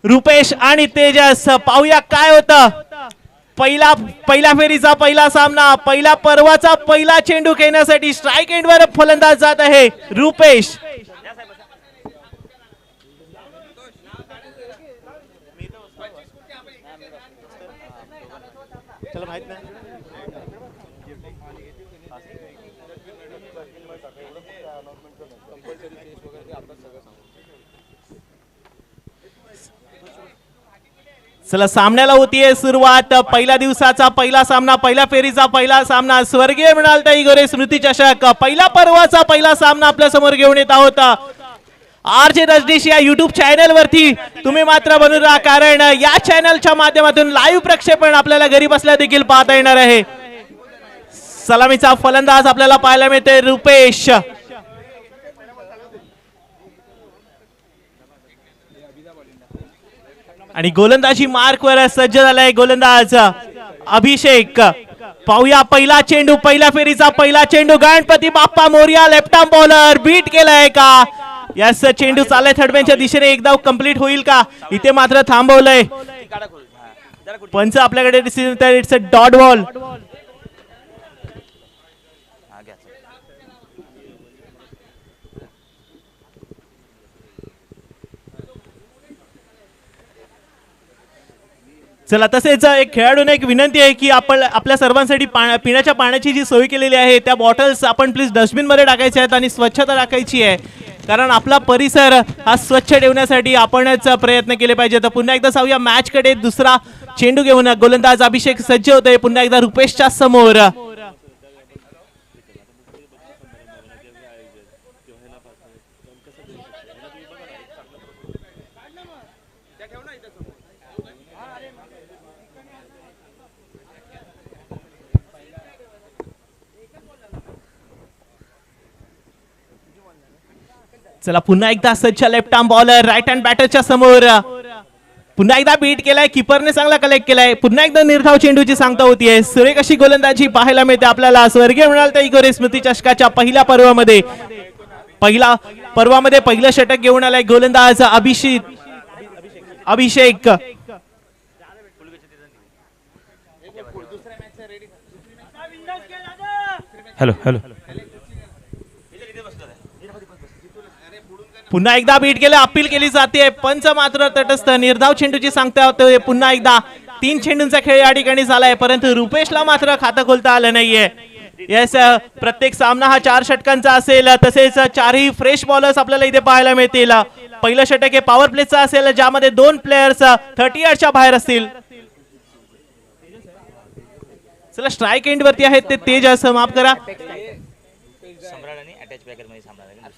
रुपेश आणि तेजस, पाहूया काय होतं. पहिल्या फेरीचा पहिला सामना, पहिला पर्वाचा पहिला चेंडू खेळण्यासाठी स्ट्राइक एंडवर फलंदाज जात आहे रुपेश. चला सामन्याला होतीये सुरुवात. पहिल्या दिवसाचा पहिला सामना, पहिल्या फेरीचा पहिला सामना, स्वर्गीय मृणालताई गोरे स्मृती चषक, पहिला पर्वाचा पहिला सामना आपल्या समोर घेऊन येत आहोत. RJ रजनीश या युट्यूब चॅनल वरती तुम्ही मात्र बनून राहा, कारण या चॅनलच्या माध्यमातून लाईव्ह प्रक्षेपण आपल्याला घरी बसल्या देखील पाहता येणार आहे. सलामीचा फलंदाज आपल्याला पाहायला मिळते रुपेश. आणि गोलंदाजी मार्क वर सज्ज झालाय गोलंदाज अभिषेक. पाहूया पहिला चेंडू, पहिल्या फेरीचा पहिला चेंडू, Ganpati Bappa Morya left arm bowler beat केलाय का. यस, चेंडू चाललाय थर्ड मॅनच्या दिशेने, एक धाव कंप्लीट होईल का. इथे मात्र थांबवलंय पंच आपल्याकडे डिसिजन, तर इट्स अ डॉट बॉल. चला तसेच एक खेळाडूने एक विनंती आहे की आपण आपल्या सर्वांसाठी पिण्याच्या पाण्याची जी सोय केलेली आहे त्या बॉटल्स आपण प्लीज डस्टबिन मध्ये टाकायच्या आहेत आणि स्वच्छता राखायची आहे, कारण आपला परिसर हा स्वच्छ ठेवण्यासाठी आपणच प्रयत्न केले पाहिजे. तर पुन्हा एकदा जाऊया मॅच कडे. दुसरा चेंडू घेऊन गोलंदाज अभिषेक सज्ज होतोय पुन्हा एकदा रुपेशच्या समोर. चला पुन्हा एकदा सज्ज left arm bowler right hand बॅटरच्या समोर. पुन्हा एकदा बीट केलाय, किपरने चांगला कलेक्ट केलाय. पुन्हा एकदा निर्धाव चेंडूची सांगता होतीये. सुरेख अशी गोलंदाजी पाहायला मिळते आपल्याला स्वर्गीय मृणालताई गोरे स्मृती चषकाच्या पहिल्या पर्वामध्ये. पहिलं षटक घेऊन आलाय गोलंदाज अभिषेक. Hello hello. पुन्हा एकदा बीट केलं, अपील केली जाते. पंच मात्र तटस्थ, निर्धाव चेंडूची सांगता होते. पुन्हा एकदा 3 चेंडूंचा खेळ या ठिकाणी झालाय, परंतु रुपेशला मात्र खातं खोलता आलं नाहीये. येस, प्रत्येक सामना हा 4 षटकांचा असेल, तसेच 4ही फ्रेश बॉलर्स आपल्याला इथे पाहायला मिळतील. पहिलं षटक हे पॉवर प्लेचं असेल, ज्यामध्ये 2 प्लेयर्स 30 यार्डच्या बाहेर असतील. चला स्ट्राइक एंड वरती आहेत ते तेजस, माफ करा.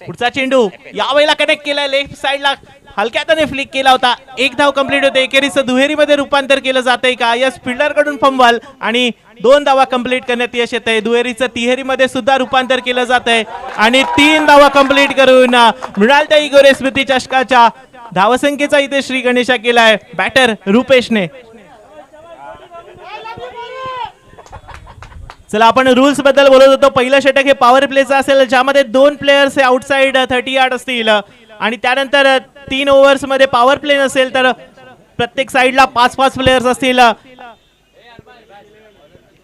पुढचा चेंडू यावेळेला कनेक्ट केलाय लेफ्ट साइडला, हलक्याने फ्लिक केला होता. 1 धाव कंप्लीट होते. एकेरीचं दुहेरीमध्ये रूपांतर केलं जातंय का. यस, फिल्डर कडून फंबल आणि 2 धावा कंप्लीट करण्यात यश येतंय. दुहेरीचं तिहेरीमध्ये सुद्धा रूपांतर केलं जातंय आणि 3 धावा कंप्लीट करून मृणालताई गोरे स्मृती चषकाच्या धावसंख्येचा इथे श्री गणेशा केलाय बॅटर रुपेशने. चला आपण रूल्स बद्दल बोलत होतो. पहिलं षटक हे पॉवर प्लेचं असेल, ज्यामध्ये 2 प्लेयर्स हे आउटसाइड 30 यार्ड असतील आणि त्यानंतर 3 ओव्हर्स मध्ये पॉवर प्ले नसेल तर प्रत्येक साइडला 5-5 प्लेयर्स असतील.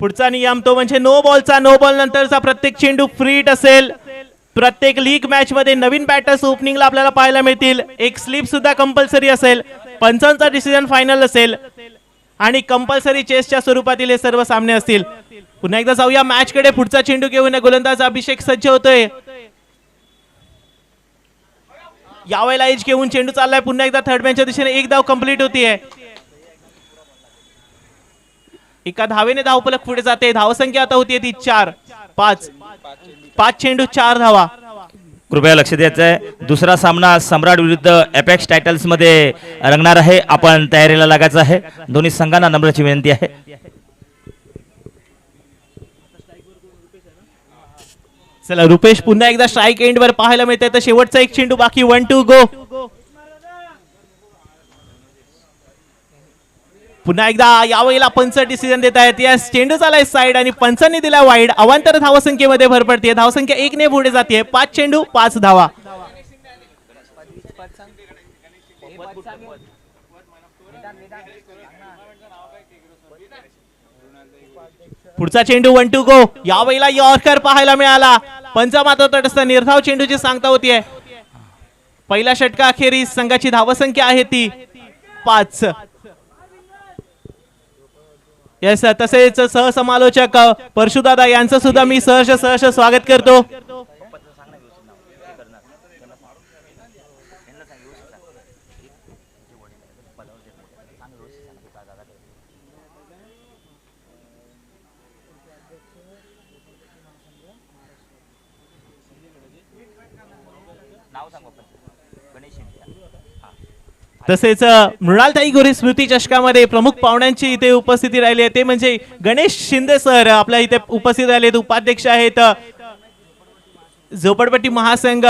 पुढचा नियम तो म्हणजे नो बॉलचा. नो बॉल नंतरचा प्रत्येक चेंडू फ्री हिट असेल. प्रत्येक लीग मॅच मध्ये नवीन बॅटर्स ओपनिंगला आपल्याला पाहायला मिळतील. एक स्लिप सुद्धा कंपल्सरी असेल. पंचांचा डिसिजन फायनल असेल आणि कंपल्सरी चेसच्या स्वरूपातील हे सर्व सामने असतील. पुन्हा एकदा जाऊया मॅच कडे. पुढचा चेंडू घेऊन गोलंदाज अभिषेक सज्ज होतोय. यावेळेला एज घेऊन चेंडू चाललाय पुन्हा एकदा थर्ड मॅनच्या दिशेने. 1 धाव कंप्लीट होतीये. एका धावेने धावफलक पुढे जाते. धावसंख्या आता होतीये ती 4. 5 चेंडू 4 धावा. कृपया लक्ष द्यायचं आहे. दुसरा सामना सम्राट विरुद्ध एपेक्स टायटल्स मध्ये रंगणार आहे. आपण तयारीला लागायचं आहे. दोन्ही संघांना नम्राची विनंती आहे. चला रुपेश पुन्हा एकदा स्ट्राइक एंड वर पाहायला मिळते. तर शेवटचा एक चेंडू बाकी. 1 to go. पुन्हा एकदा यावेळेला पंच डिसिजन देत आहेत. या चेंडू चालाय साइड आणि पंचांनी दिला वाईड. अवांतर धावसंख्येमध्ये भर पडते. धावसंख्या 1 ने पुढे जाते. 5 चेंडू 5 धावा. पुढचा चेंडू 1-2 गो. यावेळेला यॉर्कर पाहायला मिळाला. पंचा मात्र तटस्थ. निर्धाव चेंडूची सांगता होतीये. पहिल्या षटकाखेरीज संघाची धावसंख्या आहे ती 5. येस, तसेच सहसमालोचक परशुदादा यांचं सुद्धा मी सहर्ष स्वागत करतो. तसेच मृणालताई गोरे स्मृती चषकामध्ये प्रमुख पाहुण्यांची इथे उपस्थिती राहिली आहे ते म्हणजे गणेश शिंदे सर आपल्या इथे उपस्थित राहिले. उपाध्यक्ष आहेत झोपडपट्टी महासंघ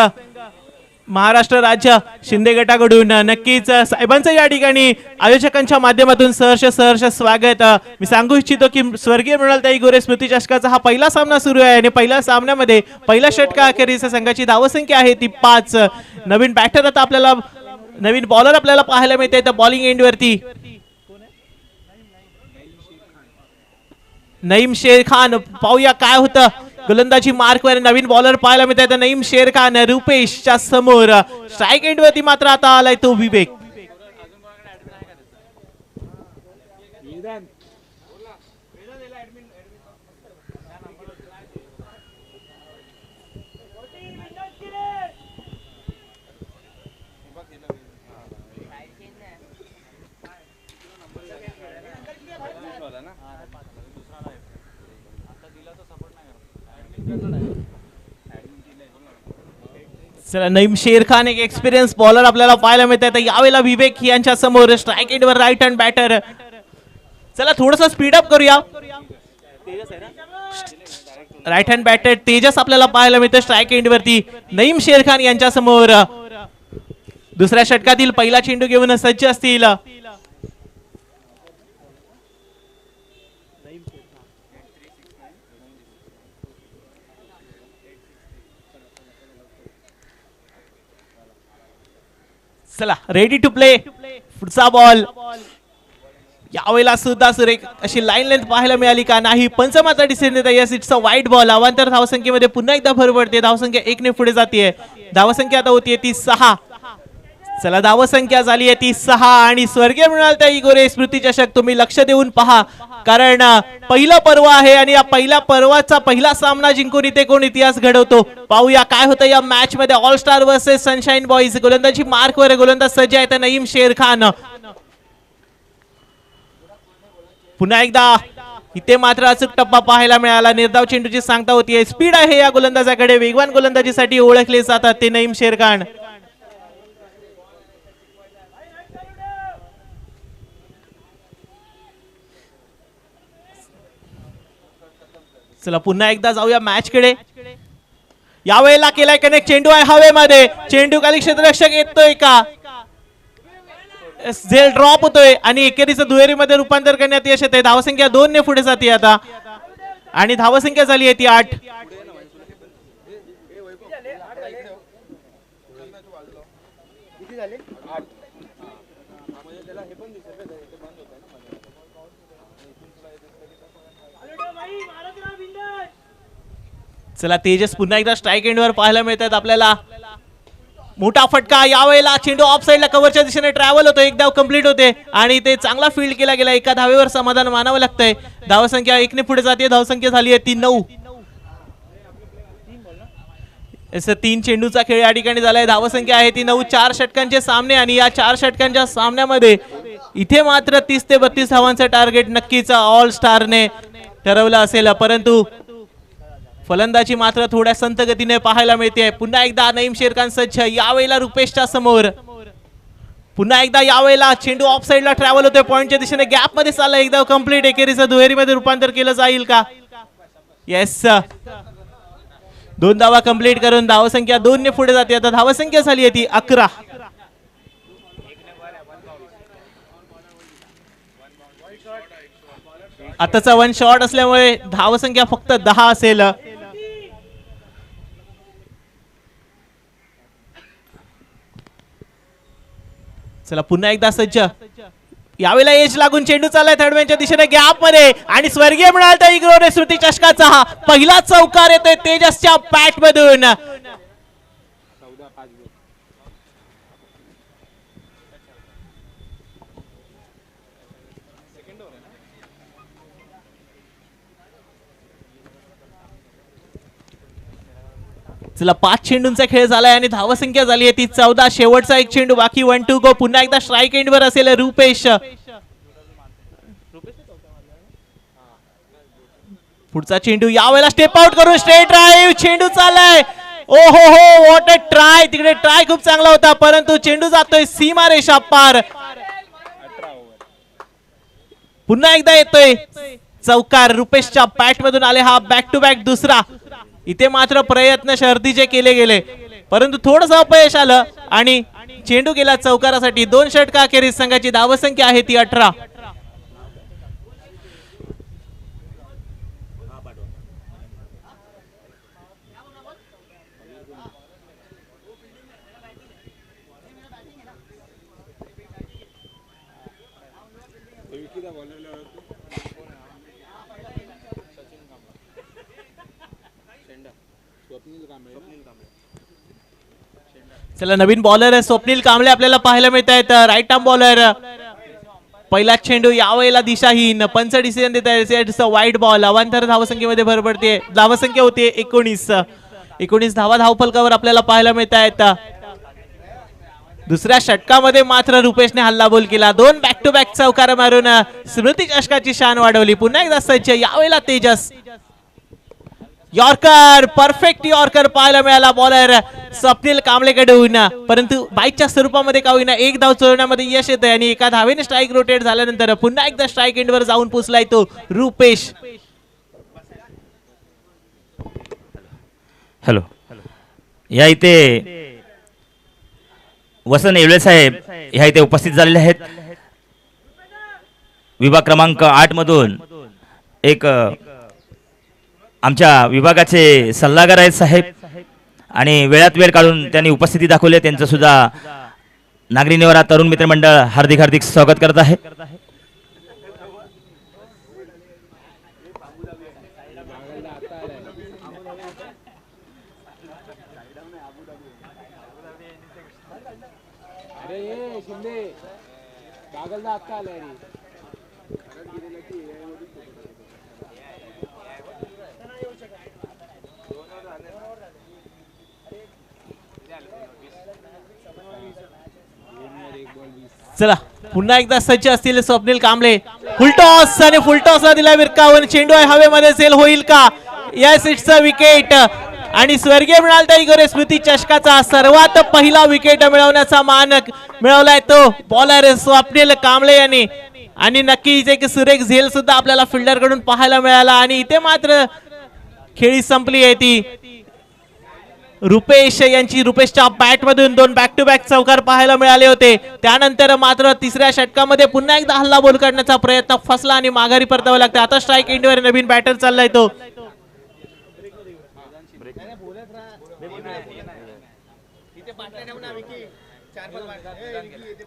महाराष्ट्र राज्य शिंदे गटाकडून. नक्कीच साहेबांचं या ठिकाणी आयोजकांच्या माध्यमातून सहर्ष स्वागत. मी सांगू इच्छितो की स्वर्गीय मृणालताई गोरे स्मृती चषकाचा हा पहिला सामना सुरू आहे आणि पहिल्या सामन्यामध्ये पहिल्या षटकाखेरीस संघाची धावसंख्या आहे ती 5. नवीन बॅटर आता आपल्याला नवीन बॉलर आपल्याला पाहायला मिळते तर बॉलिंग एंड वरती नईम शेर खान. पाहूया काय होतं. गोलंदाजी मार्क वर नवीन बॉलर पाहायला मिळते तर नईम शेर खान रुपेशच्या समोर. स्ट्राईक एंड वरती मात्र आता आलाय तो विवेक. चला, नईम शेर खान एक एक्सपिरियन्स बॉलर आपल्याला पाहायला मिळत आहे. यावेळेला विवेक यांच्या समोर स्ट्राईक एंड वर राईट हँड बॅटर. चला थोडस स्पीड अप करूया. राईट हँड बॅटर तेजस आपल्याला पाहायला मिळतं स्ट्राईक एंड वरती. नईम शेर खान यांच्या समोर दुसऱ्या षटकातील पहिला चेंडू घेऊन सज्ज असतील. चला, रेडी टू प्ले. पुढचा बॉल. यावेळेला सुद्धा सुरेख अशी लाईन लेंथ पाहायला मिळाली का नाही. पंचमाचा डिसिजन देता. यस, इट्स अ वाईट बॉल. अवांतर धावसंख्येमध्ये पुन्हा एकदा भर पडते. धावसंख्या 1 ने पुढे जाते. धावसंख्या आता होतीये ती 6. चला, धावसंख्या झाली आहे ती 6 आणि स्वर्गीय मृणालताई गोरे स्मृती चषक तुम्ही लक्ष देऊन पहा कारण पहिला पर्व आहे आणि या पहिल्या पर्वाचा पहिला सामना जिंकून इथे कोण इतिहास घडवतो पाहूया काय होतं या मॅच मध्ये. All star versus sunshine boys. गोलंदाजी मार्क वर गोलंदाज सज्ज आहे नईम शेर खान. पुन्हा एकदा इथे मात्र अचूक टप्पा पाहायला मिळाला. निर्धाव चेंडूची सांगता होतीये. स्पीड आहे या गोलंदाजाकडे. वेगवान गोलंदाजीसाठी ओळखले जातात ते नईम शेर खान. चला, पुन्हा एकदा जाऊया मॅच कडे. यावेळेला केलाय कनेक्ट. चेंडू आहे हवेमध्ये. चेंडू खाली क्षेत्ररक्षक येतोय का. झेल ड्रॉप होतोय आणि एकेरीचं दुहेरीमध्ये रूपांतर करण्यात यश येते. धावसंख्या 2 ने पुढे जाते आता आणि धावसंख्या झाली आहे ती 8. चला, तेजस पुन्हा एकदा स्ट्राईक एंडवर पाहायला मिळतात आपल्याला. मोठा फटका. यावेळेला चेंडू ऑफ साइडला कव्हरच्या दिशेने ट्रॅव्हल होतो. एक धाव कंप्लीट होते आणि ते चांगला फील्ड केला गेला. एका धावेवर समाधान मानावं लागतंय. धावसंख्या 1 ने पुढे जाते. धावसंख्या झाली आहे ती 9. 3 चेंडूचा खेळ या ठिकाणी झालाय. धावसंख्या आहे ती 9. 4 षटकांचे सामने आणि या 4 षटकांच्या सामन्यामध्ये इथे मात्र 30 ते 32 धावांचं टार्गेट नक्कीच ऑल स्टारने ठरवलं असेल परंतु फलंदाजी मात्र थोड्या संत गतीने पाहायला मिळते. पुन्हा एकदा नईम शेर खान सज्ज. यावेळेला रुपेशच्या समोर. पुन्हा एकदा यावेळेला चेंडू ऑफ साइडला ट्रॅव्हल होतोय. पॉइंटच्या दिशेने गॅप मध्ये चालला. एकदा कंप्लीट. एकेरीचं दुहेरीमध्ये रूपांतर केलं जाईल का. येस, 2 धावा कंप्लीट करून धावसंख्या 2 ने पुढे जाते. आता धावसंख्या झाली आहे ती 11. आताचा 1 शॉट असल्यामुळे धावसंख्या फक्त 10 असेल. चला, पुन्हा एकदा सज्ज. यावेळेला एज लागून चेंडू चाललाय थर्डमॅनच्या दिशेने गॅप मध्ये आणि स्वर्गीय मृणाल इग्रोरे स्मृती चषकाचा हा पहिला चौकार येतोय तेजसच्या बॅट मधून. चला 5 चेंडूंचा खेळ झालाय आणि धावसंख्या झाली आहे ती 14. शेवटचा एक चेंडू बाकी 1 to go. पुन्हा एकदा स्ट्राईक एंडवर असेल रुपेश. पुढचा चेंडू यावेळेला स्टेप आउट करून स्ट्रेट ड्राइव्ह चेंडू चाललाय. ओ हो हो व्हॉट अ ट्राय. तिकडे ट्राय खूप चांगला होता परंतु चेंडू जातोय सीमारेषा पार. पुन्हा एकदा येतोय चौकार. रुपेशच्या बॅट मधून आले हा बॅक टू बॅक दुसरा. इथे मात्र प्रयत्न शर्तीचे केले गेले परंतु थोडंसं अपयश आलं आणि चेंडू गेला चौकारासाठी. 2 षटका अखेरीस संघाची धावसंख्या आहे ती 18. चला नवीन बॉलर स्वप्नील कांबळे आपल्याला पाहायला मिळत आहेत. Right arm bowler. पहिला चेंडू यावेळेला दिशाहीन. पंच डिसिजन देत आहे. वाईट बॉल. अवांतर धावसंख्येमध्ये भर पडते. धावसंख्या होती 19 धावा धावफलकावर आपल्याला पाहायला मिळत आहेत. दुसऱ्या षटकामध्ये मात्र रुपेशने हल्लाबोल केला. 2 बॅक टू बॅक चौकार मारून स्मृती चषकाची शान वाढवली. पुन्हा एकदा सज्ज. यावेळेला तेजस. यॉर्कर. परफेक्ट यॉर्कर पाहायला मिळाला बॉलर स्वप्नील कांबळेकडून परंतु बाईकच्या स्वरूपामध्ये का होईना एक धाव चोरण्यामध्ये यश येत आहे आणि एका धावेने स्ट्राईक रोटेट झाल्यानंतर पुन्हा एकदा स्ट्राईक एंडवर जाऊन पोचलाय तो रुपेश. हॅलो. या इथे वसंत येवले साहेब ह्या इथे उपस्थित झालेले आहेत. विभाग क्रमांक 8 मधून एक आमच्या विभागाचे सल्लागार आहेत साहेब आणि वेळात वेळ काढून त्यांनी उपस्थिती दाखवली. त्यांचं सुद्धा नागरी निवारा तरुण मित्र मंडळ हार्दिक हार्दिक स्वागत करत आहे. चला पुन्हा एकदा सज्ज असतील स्वप्नील कांबळे. फुलटॉस आणि फुलटॉसला दिला विरकावून. चेंडू आहे हवेमध्ये सेल होईल का. यस इट्स अ विकेट आणि स्वर्गीय मृणाल इग्रोरे स्मृती चषकाचा सर्वात पहिला विकेट मिळवण्याचा मान मिळवलाय तो बॉलर स्वप्नील कांबळे यांनी. आणि नक्कीच एक सुरेख झेल सुद्धा आपल्याला फिल्डर कडून पाहायला मिळाला आणि इथे मात्र खेळी संपली आहे ती. रुपेश यांची रुपेशच्या बॅट मधून 2 बॅक टू बॅक चौकार पाहायला मिळाले होते. त्यानंतर मात्र तिसऱ्या षटकामध्ये पुन्हा एकदा हल्ला बोल करण्याचा प्रयत्न फसला आणि माघारी परतावं लागतं. आता स्ट्राईक एंडवर नवीन बॅटर चाललाय तो.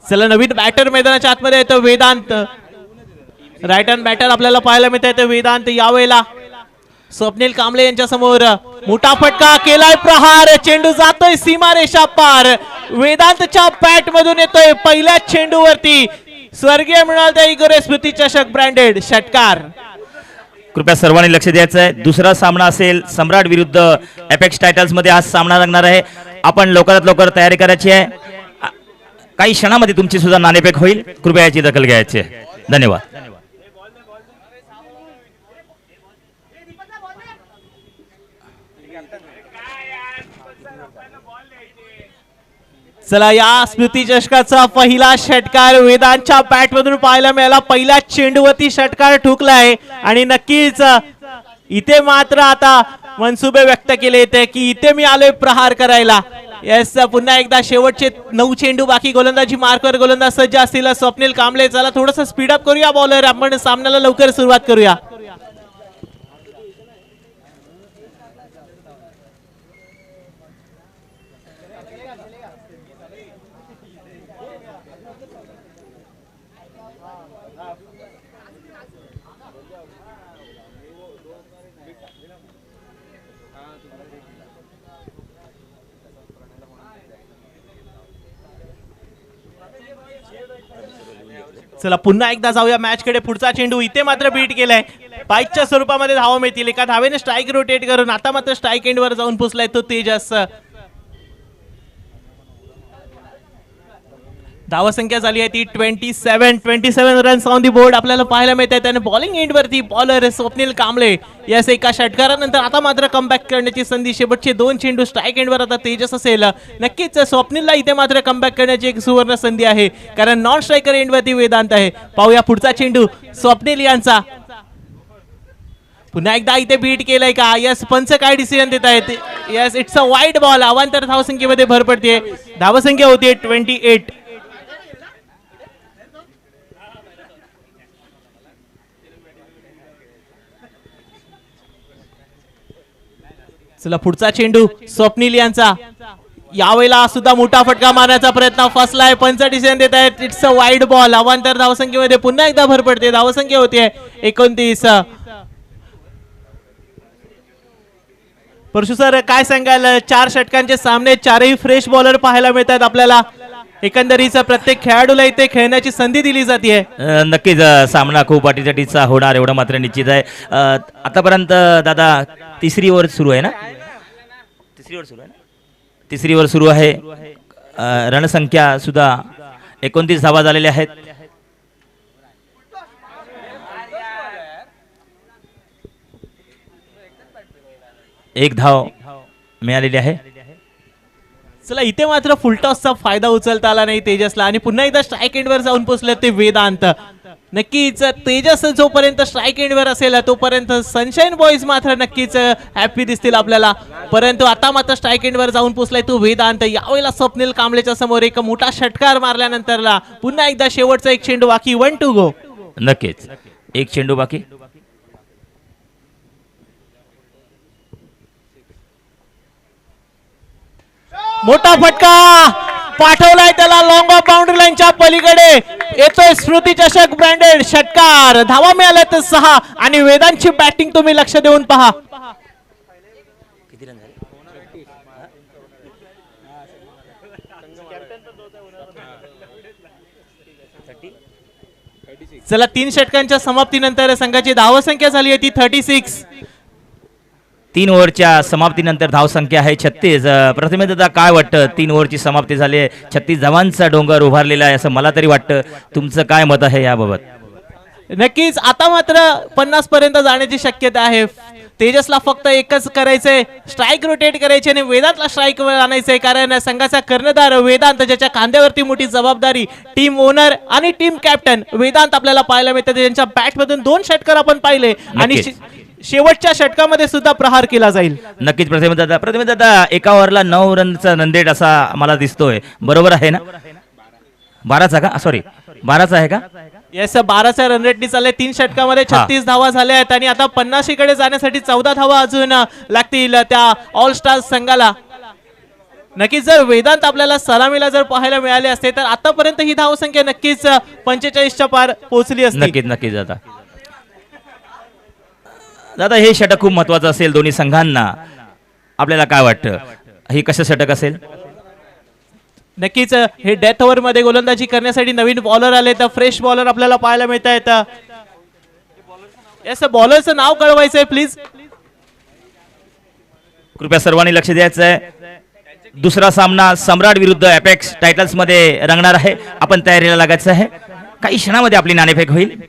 चला नवीन बॅटर मैदानाच्या आतमध्ये येतो वेदांत. राईट हँड बॅटर आपल्याला पाहायला मिळत आहे वेदांत. यावेळेला स्वप्नील कांबळे यांच्या समोर मोठा फटका केलाय. प्रहार. चेंडू जातोय सीमारेषा पार. वेदांतच्या बॅट मधून येतोय पहिल्या चेंडूवरती स्वर्गीय मृणाल इग्रोरे स्मृती चषक ब्रँडेड षटकार. कृपया सर्वांनी लक्ष द्यायचं आहे. दुसरा सामना असेल सम्राट विरुद्ध एपेक्स टायटल्स मध्ये आज सामना लागणार आहे. आपण लवकरात लवकर तयारी करायची आहे. काही क्षणामध्ये तुमची सुद्धा नाणेफेक होईल. कृपया याची दखल घ्यायची आहे. धन्यवाद. चला या स्मृती चषकाचा पहिला षटकार वेदांतच्या बॅट मधून पाहायला मिळाला. पहिल्या चेंडूवरती षटकार ठोकलाय आणि नक्कीच इथे मात्र आता मनसुबे व्यक्त केले येते की इथे मी आलोय प्रहार करायला. यस पुन्हा एकदा शेवटचे 9 चेंडू बाकी. गोलंदाजी मार्कवर गोलंदाज सज्ज असतील स्वप्नील कांबळे. चला थोडस स्पीडअप करूया बॉलर. आपण सामन्याला लवकर सुरुवात करूया. चला पुन्हा एकदा जाऊया मॅच कडे. पुढचा चेंडू इथे मात्र बीट केलाय. बाईकच्या स्वरूपामध्ये धावा मिळतील. एका धावेने स्ट्राईक रोटेट करून आता मात्र स्ट्राईक एंड वर जाऊन पोहोचलाय तो तेजस. धावा संख्या झाली आहे ती 27 रन्स ऑन दी बोर्ड आपल्याला पाहायला मिळत आहे. आणि बॉलिंग एंड वरती बॉलर स्वप्नील कांबळे यास एका षटकारानंतर आता मात्र कमबॅक करण्याची संधी. शेवटचे 2 चेंडू स्ट्राईक एंड वर आता तेजस असेल. नक्कीच स्वप्नीलला इथे मात्र कमबॅक करण्याची एक सुवर्ण संधी आहे, कारण नॉन स्ट्रायकर एंड वरती वेदांत आहे. पाहूया पुढचा चेंडू स्वप्नील यांचा. पुन्हा एकदा इथे बीट केलंय का? यस, पंच काय डिसिजन देत आहेत? Yes, it's a wide ball. अवांतर धावसंख्येमध्ये भर पडते. धावसंख्या होती 28. चला पुढचा चेंडू स्वप्नील यांचा. यावेळेला सुद्धा मोठा फटका मारण्याचा प्रयत्न फसलाय. पंच डिसिजन देत आहेत. It's a wide ball. अवांतर धावसंख्येमध्ये पुन्हा एकदा भर पडते. धावसंख्या होती 29. परशु सर, काय सांगाल? 4 षटकांचे सामने, 4ही फ्रेश बॉलर पाहायला मिळतात आपल्याला. एकंदरीत प्रत्येक खेळाडूला इथे खेळण्याची संधी दिली जाते. नक्कीच सामना खूप अटीतटीचा होणार एवढं मात्र निश्चित आहे. आतापर्यंत दादा तिसरी ओव्हर सुरू आहे ना? तिसरी ओव्हर सुरू आहे. रणसंख्या सुद्धा 29 धावा झालेल्या आहेत. एक धाव मिळालेली आहे. चला इथे मात्र फुलटॉसचा फायदा उचलता आला नाही तेजसला. आणि पुन्हा एकदा स्ट्राईक एंड वर जाऊन पोहोचले ते वेदांत. नक्कीच तेजस जोपर्यंत स्ट्राईक एंड वर असेल तोपर्यंत सनशाईन बॉईज मात्र नक्कीच हॅपी दिसतील आपल्याला. परंतु आता मात्र स्ट्राईक एंड वर जाऊन पोहोचलाय तो वेदांत. यावेळेला स्वप्नील कांबळेच्या समोर एक मोठा षटकार मारल्यानंतरला पुन्हा एकदा शेवटचा एक चेंडू बाकी. 1 to go. नक्कीच एक चेंडू बाकी. मोठा फटका पाठवलाय त्याला लॉंग ऑफ बाउंड्री लाईनच्या पलीकडे. येतोय स्मृती चषक ब्रँडेड षटकार. धावा मिळाल्या तर 6. आणि वेदांची बॅटिंग तुम्ही लक्ष देऊन पहा. चला 3 षटकांच्या समाप्तीनंतर संघाची धावसंख्या झाली आहे ती 36. 3 ओव्हरच्या समाप्तीनंतर धावसंख्या आहे 36. प्रथमेश दादा, काय वाटतं? 3 ओव्हरची समाप्ती झाली आहे. 36 धावांचा डोंगर उभारलेला आहे असं मला तरी वाटतं. तुमचं काय मत आहे याबाबत? नक्कीच आता मात्र 50 पर्यंत जाण्याची शक्यता आहे. तेजसला फक्त एकच करायचंय, स्ट्राईक रोटेट करायचे आणि वेदांतला स्ट्राईक वर आणायचंय. कारण संघाचा कर्णधार वेदांत, ज्याच्या खांद्यावरती मोठी जबाबदारी, टीम ओनर आणि टीम कॅप्टन वेदांत आपल्याला पाहायला मिळतात. त्यांच्या बॅट मधून 2 षटकार आपण पाहिले आणि शेवटच्या षटकामध्ये सुद्धा प्रहार केला जाईल. नक्कीच प्रथमेश दादा, एका ओव्हरला 9 रनचा नंदेड असा मला दिसतोय. बरोबर आहे ना? 12चा का? सॉरी 12चा आहे का? येस, 12चा रन रेटनी चालले. 3 षटकामध्ये 36 धावा झाल्या आहेत आणि आता 50 कडे जाण्यासाठी 14 धावा अजून लागतील त्या ऑल स्टार्स संघाला. नक्कीच जर वेदांत आपल्याला सलामीला जर पाहायला मिळाले असते तर आतापर्यंत ही धावसंख्या नक्कीच 45च्या पार पोहोचली असती. नक्कीच दादा हे षटक खूप महत्वाचं असेल दोन्ही संघांना. आपल्याला काय वाटतं, हे कसं षटक असेल? नक्कीच हे डेथ ओव्हर मध्ये गोलंदाजी करण्यासाठी नवीन बॉलर आले तर फ्रेश बॉलर आपल्याला पाहायला मिळत आहेत. येस, बॉलरचं नाव कळवायचंय प्लीज. कृपया सर्वांनी लक्ष द्यायचं आहे. दुसरा सामना सम्राट विरुद्ध एपेक्स टायटल्स मध्ये रंगणार आहे. आपण तयारीला लागायचं आहे. काही क्षणामध्ये आपली नाणेफेक होईल.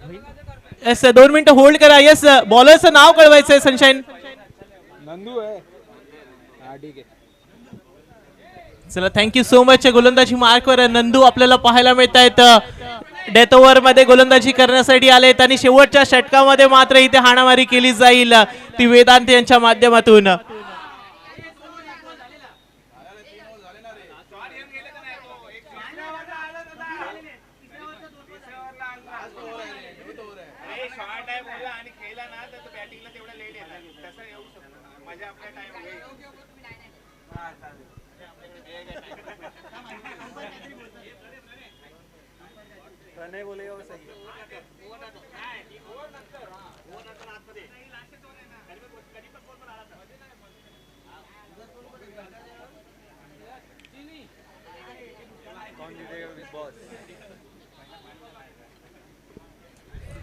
येस, 2 मिनिटं होल्ड करा. येस, बॉलरचं नाव कळवायचंय सनशाईन. नंदू आहे. हा ठीक आहे. चला थँक्यू सो मच. गोलंदाजी मार्कवर नंदू आपल्याला पाहायला मिळत आहेत. डेथ ओव्हर मध्ये गोलंदाजी करण्यासाठी आलेत आणि शेवटच्या षटकामध्ये मात्र इथे हाणामारी केली जाईल ती वेदांत यांच्या माध्यमातून.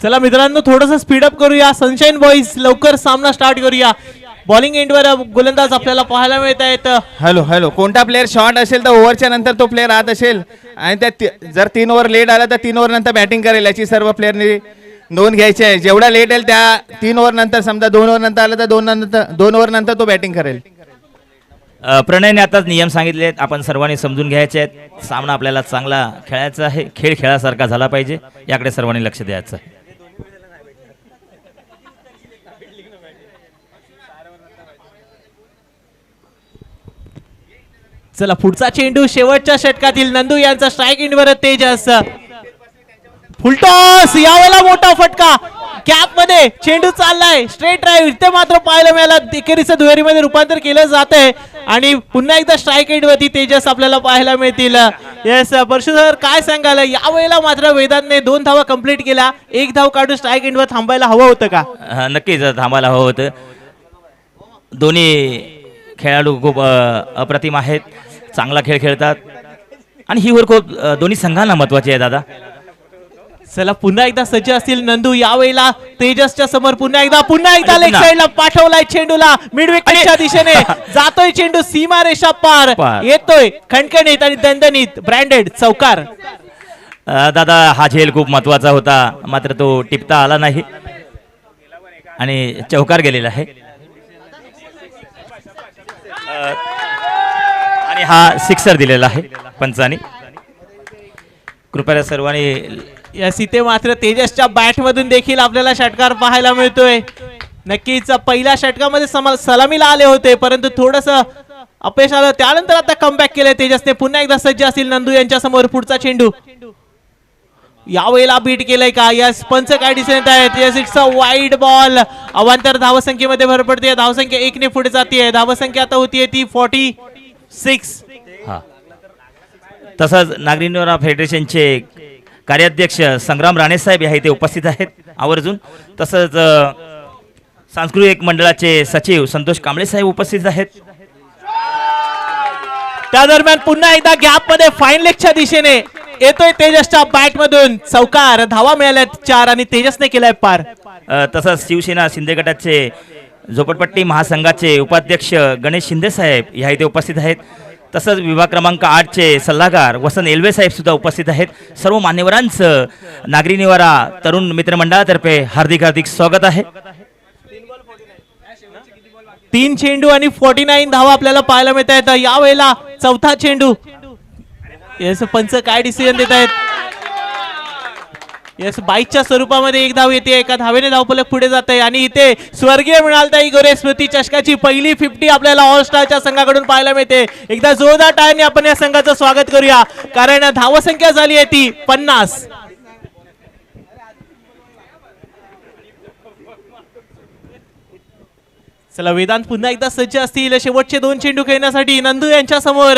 चला मित्रांनो थोडंसं स्पीडअप करूया. सनशाईन बॉईज लवकर सामना स्टार्ट करूया. बॉलिंग एंडवर गोलंदाज आपल्याला पाहायला मिळत आहेत. हॅलो हॅलो, कोणता प्लेअर शॉर्ट असेल तर ओव्हरच्या नंतर तो प्लेअर आत असेल आणि जर 3 ओव्हर लेट आला तर 3 ओव्हर नंतर बॅटिंग करेल याची सर्व प्लेअरनी नोंद घ्यायची आहे. जेवढा लेट येईल त्या 3 ओव्हर नंतर, समजा 2 ओव्हर नंतर आला तर 2 ओव्हर नंतर तो बॅटिंग करेल. प्रणयने आताच नियम सांगितले आहेत, आपण सर्वांनी समजून घ्यायचे आहेत. सामना आपल्याला चांगला खेळायचा आहे, खेळ खेळासारखा झाला पाहिजे, याकडे सर्वांनी लक्ष द्यायचं आहे. चला पुढचा चेंडू शेवटच्या षटकातील नंदू यांचा स्ट्राईक एंडवर तेजस. फुलटॉस, यावेळेला मोठा फटका कॅप मध्ये चेंडू चाललाय स्ट्रेट ड्राईव्ह. इथे मात्र पाहायला मिळाला एकेरीचं दुहेरीमध्ये रूपांतर केलं जात आहे आणि पुन्हा एकदा स्ट्राईक एंडवरती तेजस आपल्याला पाहायला मिळतील. येस परशु सर, काय सांगाल यावेळेला मात्र वेदांतने 2 धावा कंप्लीट केला, 1 धाव काढून स्ट्राईक एंडवर थांबायला हवं होतं का? नक्कीच थांबायला हवं होतं. दोन्ही खेळाडू खूप अप्रतिम आहेत, चांगला खेळ खेळतात आणि ही ओव्हर खूप दोन्ही संघांना महत्वाची आहे दादा. चला पुन्हा एकदा सज्ज असतील नंदू. यावेळेला तेजसच्या समोर पुन्हा एकदा लेग साइडला पाठवलाय चेंडूला, मिड विकेटच्या दिशेने जातोय चेंडू, सीमा रेषा पार येतोय, खणखणीत आणि दणदणीत ब्रँडेड चौकार. दादा हा झेल खूप महत्वाचा होता, मात्र तो टिपता आला नाही आणि चौकार गेलेला आहे. आणि हा सिक्सर दिलेला आहे पंचानी. कृपया सर्वांनी यस, इथे मात्र तेजसच्या बॅट मधून देखील आपल्याला षटकार पाहायला मिळतोय. नक्कीच पहिल्या षटकामध्ये सलामीला आले होते, परंतु थोडस अपयश आलं, त्यानंतर आता कमबॅक केलंय तेजसने. पुन्हा एकदा सज्ज असतील नंदू यांच्या समोर. पुढचा चेंडू यावेळेला बीट केलंय का? यस, पंच काय दिसून येत आहेत. Yes, it's a wide ball. अवांतर धावसंख्येमध्ये भर पडते, धावसंख्या 1 ने पुढे जाते. धावसंख्या आता होतीये ती 46. हा, तसंच नागरी निवारा फेडरेशनचे कार्याध्यक्ष संग्राम राणे साहेब हे इथे उपस्थित आहेत आवर्जून. तसंच सांस्कृतिक मंडळाचे सचिव संतोष कांबळे साहेब उपस्थित आहेत. त्या दरम्यान पुन्हा एकदा गॅप मध्ये फाईन लेगच्या दिशेने येतोय तेजसच्या बॅट मधून चौकार. धावा मिळाल्यात 4 आणि तेजसने केलाय पार. तसंच शिवसेना शिंदे गटाचे झोपडपट्टी महासंघाचे उपाध्यक्ष गणेश शिंदे साहेब ह्या इथे उपस्थित आहेत. तसंच विभाग क्रमांक 8 चे सल्लागार वसंत एलवे साहेब सुद्धा उपस्थित आहेत. सर्व मान्यवरांचं नागरी निवारा तरुण मित्रमंडळातर्फे हार्दिक हार्दिक स्वागत आहे. 3 चेंडू आणि 49 धावा आपल्याला पाहायला मिळत आहेत. यावेळेला चौथा चेंडू. येस, पंच काय डिसिजन देत आहेत? येस, 22च्या स्वरूपामध्ये 1 धाव येते, एका धावेने धावफलक पुढे जात आहे आणि इथे स्वर्गीय मृणालताई गोरे स्मृती चषकाची पहिली 50 आपल्याला ऑल स्टारच्या संघाकडून पाहायला मिळते. एकदा जोरदार टाळ्यांनी आपण या संघाचं स्वागत करूया, कारण धावसंख्या झाली आहे ती 50. चला वेदांत पुन्हा एकदा सज्ज असतील शेवटचे 2 चेंडू खेळण्यासाठी नंदू यांच्या समोर.